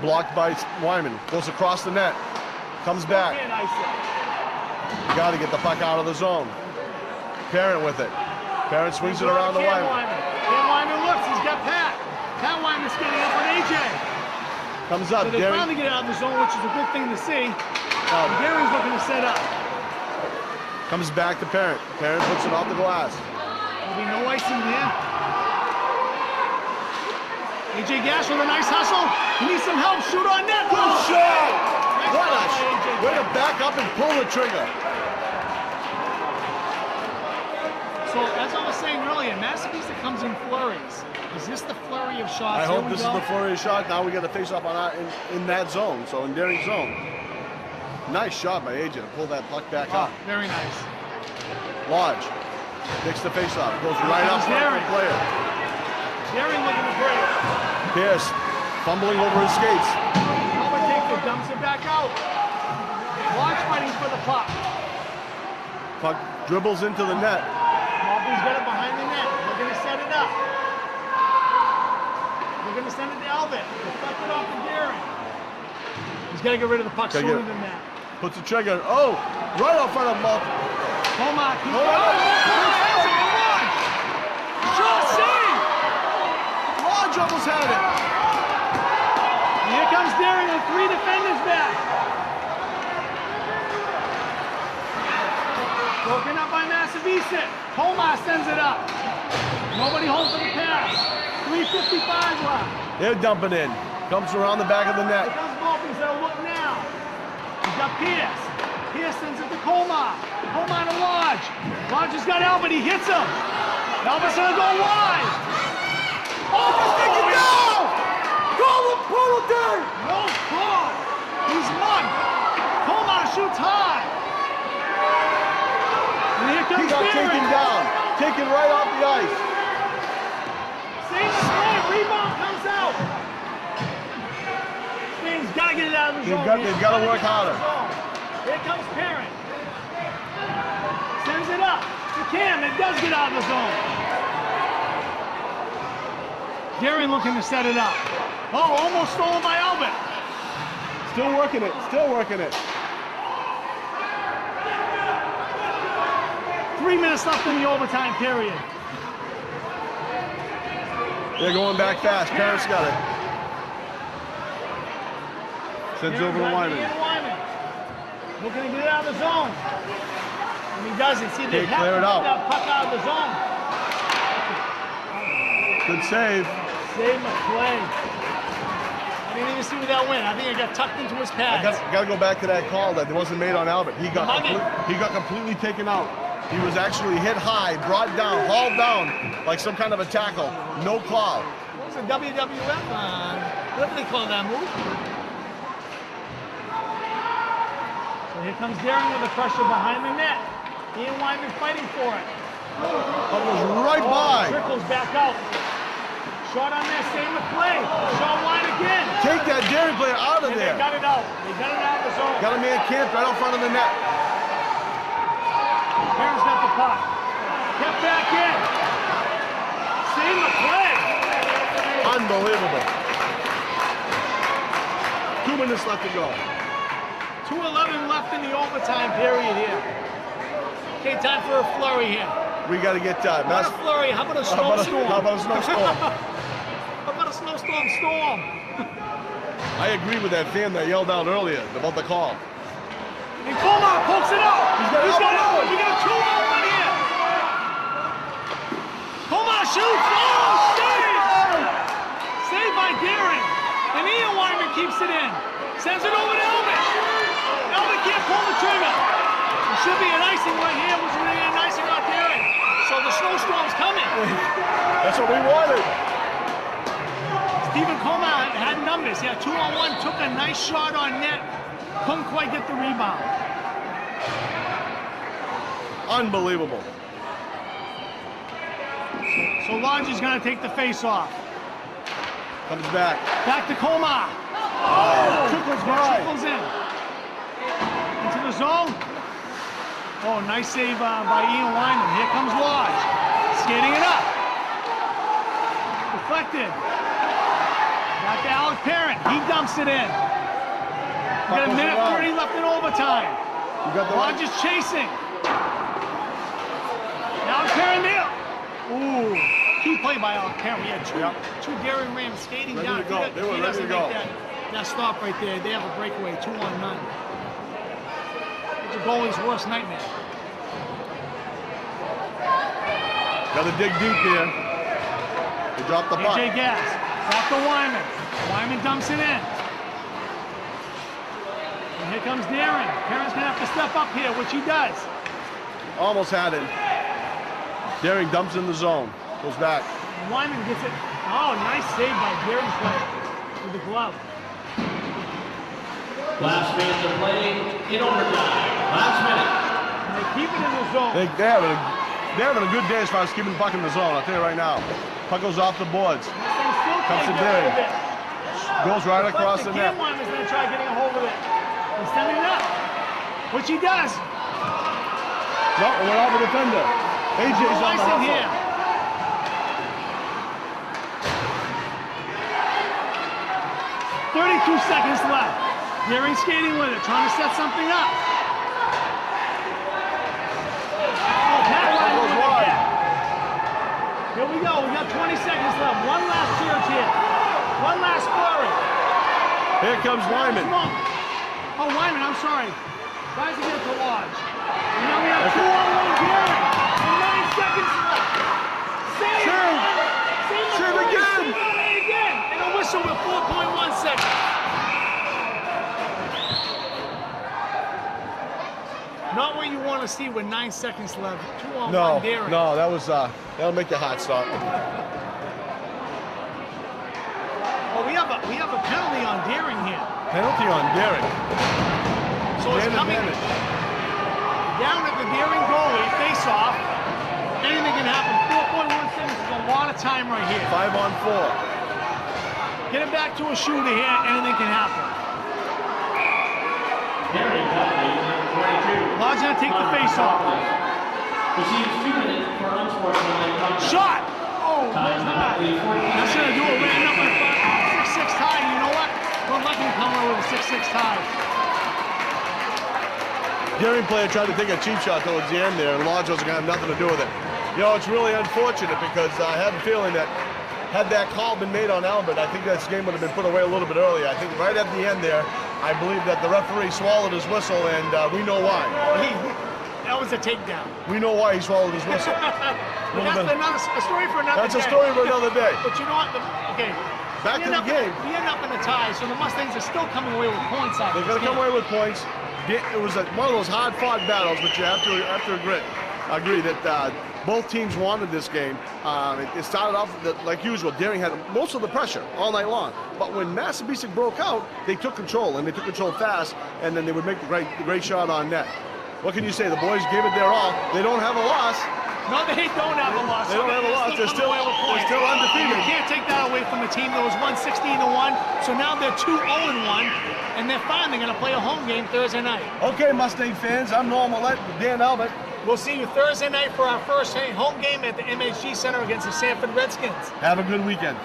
Blocked by Wyman. Goes across the net. Comes back. Got to get the puck out of the zone. Parent with it. Parent swings it around the Wyman. Cam Wyman looks. He's got Pat. Pat Wyman's getting up on AJ. Comes up. So they Gary finally get out of the zone, which is a good thing to see. Gary's looking to set up. Comes back to Parent. Parent puts it off the glass. There'll be no icing here. AJ Gash with a nice hustle. He needs some help. Shoot on net. Good shot! Nice What by a AJ way to Gash. back up and pull the trigger. So as I was saying earlier, Massabesic comes in flurries. Is this the flurry of shots? I Here hope we this go. is the flurry of shot. Now we got to face off on in that zone, so in Gary's zone. Nice shot by AJ to pull that puck back up. Very nice. Lodge takes the face off. Goes right up front for the player. Gary looking to break. Pierce fumbling over his skates. Albert takes it, dumps it back out. Lodge fighting for the puck. Puck dribbles into the net. Maltby's got it behind the net. They're going to set it up. They're going to send it to Albert. Deflect it off to Gary. He's got to get rid of the puck sooner than that. Puts the trigger. Oh, right out front of Maltby. Colmar keeps going. Shot save! Lodge almost had it. And here comes Gary with 3 defenders back. Broken up by Massabesic. Colmar sends it up. Nobody home for the pass. 3:55 left. They're dumping in. Comes around the back of the net. Here comes Maltby. He's got to look now. He's got Pierce. Pierce sends it to Colmar. Colmar to Lodge. Lodge has got Albert. He hits him. Albert's going to go wide. Almost take it down! Call him, pull him down! No call. He's mugged. Colmar shoots high. And here comes He got Barry. taken down. Taken right off the ice. Same play. Rebound comes out. Spain's got to get it out of the zone. They've got to work harder. Here comes Parent. Sends it up to Cam. It does get out of the zone. Daring looking to set it up. Oh, almost stolen by Albert. Still working it, still working it. 3 minutes left in the overtime period. They're going back fast. Parrish got it. Sends over to Wyman. Looking to get it out of the zone. And he doesn't. See, they have to clear it get out. that puck out of the zone. Good save. Save McClay. I didn't even see where that went. I think it got tucked into his pads. Got to go back to that call that wasn't made on Albert. He got completely taken out. He was actually hit high, brought down, hauled down like some kind of a tackle. No call. What was the WWF? What do they call that move? So here comes Daring with the pressure behind the net. Ian Wyman fighting for it. That was right by. Trickles back out. Shot on there, save McClay. Shot wide again. Take that Daring player out of there. They got it out. They got it out of the zone. Got a man camped right out front of the net. Parrish got the puck. Kept back in. Save McClay. Unbelievable. 2 minutes left to go. 2:11 left in the overtime period here. Okay, time for a flurry here. We got to get Not a flurry. How about a snowstorm? How about a snowstorm? How about a snowstorm storm? I agree with that fan that yelled out earlier about the call. And Colmar pokes it out. He's got it. We got a 2-on-1 here. Colmar shoots. Oh, save! Saved by Daring. And Ian Wyman keeps it in. Sends it over to Elman. Elman can't pull the trigger. There should be an icing right here. Was really an icing on Daring. So the snowstorm's coming. That's what we wanted. Stephen Colmar had numbers. He had 2-on-1. Took a nice shot on net. Couldn't quite get the rebound. Unbelievable. So Lodge is going to take the face off. Comes back. Back to Colmar. Oh! Trickles by. Trickles in. Into the zone. Oh, nice save by Ian Wyman. Here comes Lodge. Skating it up. Deflected. Back to Alec Parent. He dumps it in. We got a minute 30 left in overtime. Lodge is chasing. Alec Parent there. Ooh. Key play by Alec Parent. We had two Daring Rams skating Ready down. to go. They were He ready doesn't to go. make that stop right there. They have a breakaway, 2-on-9. It's a goalie's worst nightmare. Got to dig deep here. They dropped the puck. AJ Gas. Back to Wyman. Wyman dumps it in. And here comes Daring. Parent's going to have to step up here, which he does. Almost had it. Daring dumps in the zone. Goes back. And Wyman gets it. Oh, nice save by Daring's player with the glove. Last minute of play in overtime. Last minute. And they keep it in the zone. They're having a good day as far as keeping the puck in the zone. I'll tell you right now. Puck goes off the boards. Comes to Daring. Goes right across the net. Wyman's going to try getting a hold of it. He's sending it up, which he does. No, it went off the defender. AJ's on the hustle. here. 32 seconds left. Daring skating with it, trying to set something up. Oh, Pat Ryan goes with it wide. again. Here we go. We got 20 seconds left. One last surge here. One last flurry. Here comes Wyman. Oh, Wyman, I'm sorry. Tries to get to Lodge. And now we have 2-on-1 Daring. And 9 seconds left. Save! Save again! Save again! And a whistle with 4.1 seconds. Not what you want to see with 9 seconds left. 2-on-1 Daring. No, that was that'll make your heart stop. Oh, we have a penalty on Daring here. Penalty on Daring. So it's coming down at the Daring goalie, face off. Anything can happen. 4.1 seconds is a lot of time right here. 5-on-4. Get it back to a shooter here, anything can happen. Daring penalty, number 22. Lodge gonna take the face off. Receives 2 minutes for unsportsmanlike conduct. Shot! Oh, that's gonna do it. We're ending up in a 6-6 tie. You know what? We're lucky to come away with a 6-6 tie. Daring player tried to take a cheap shot towards the end there, and Lodge wasn't going to have nothing to do with it. You know, it's really unfortunate because I have a feeling that had that call been made on Albert, I think this game would have been put away a little bit earlier. I think right at the end there, I believe that the referee swallowed his whistle, and we know why. That was a takedown. We know why he swallowed his whistle. But that's a story for another day. That's a story for another day. But you know what? Okay. Back to the game. We end up in a tie, so the Mustangs are still coming away with points out of They're this going to come game. away with points. It was one of those hard-fought battles, but you have to agree that both teams wanted this game. It started off like usual. Daring had most of the pressure all night long, but when Massabesic broke out, they took control, and they took control fast, and then they would make the great shot on net. What can you say? The boys gave it their all. They don't have a loss. No, they don't have a loss. They don't have a loss. They're still undefeated. You can't take that away from the team that was 116-1. So now they're 2-0-1, and they're finally going to play a home game Thursday night. Okay, Mustang fans, I'm Norm Millette with Dan Albert. We'll see you Thursday night for our first home game at the MHG Center against the Sanford Redskins. Have a good weekend.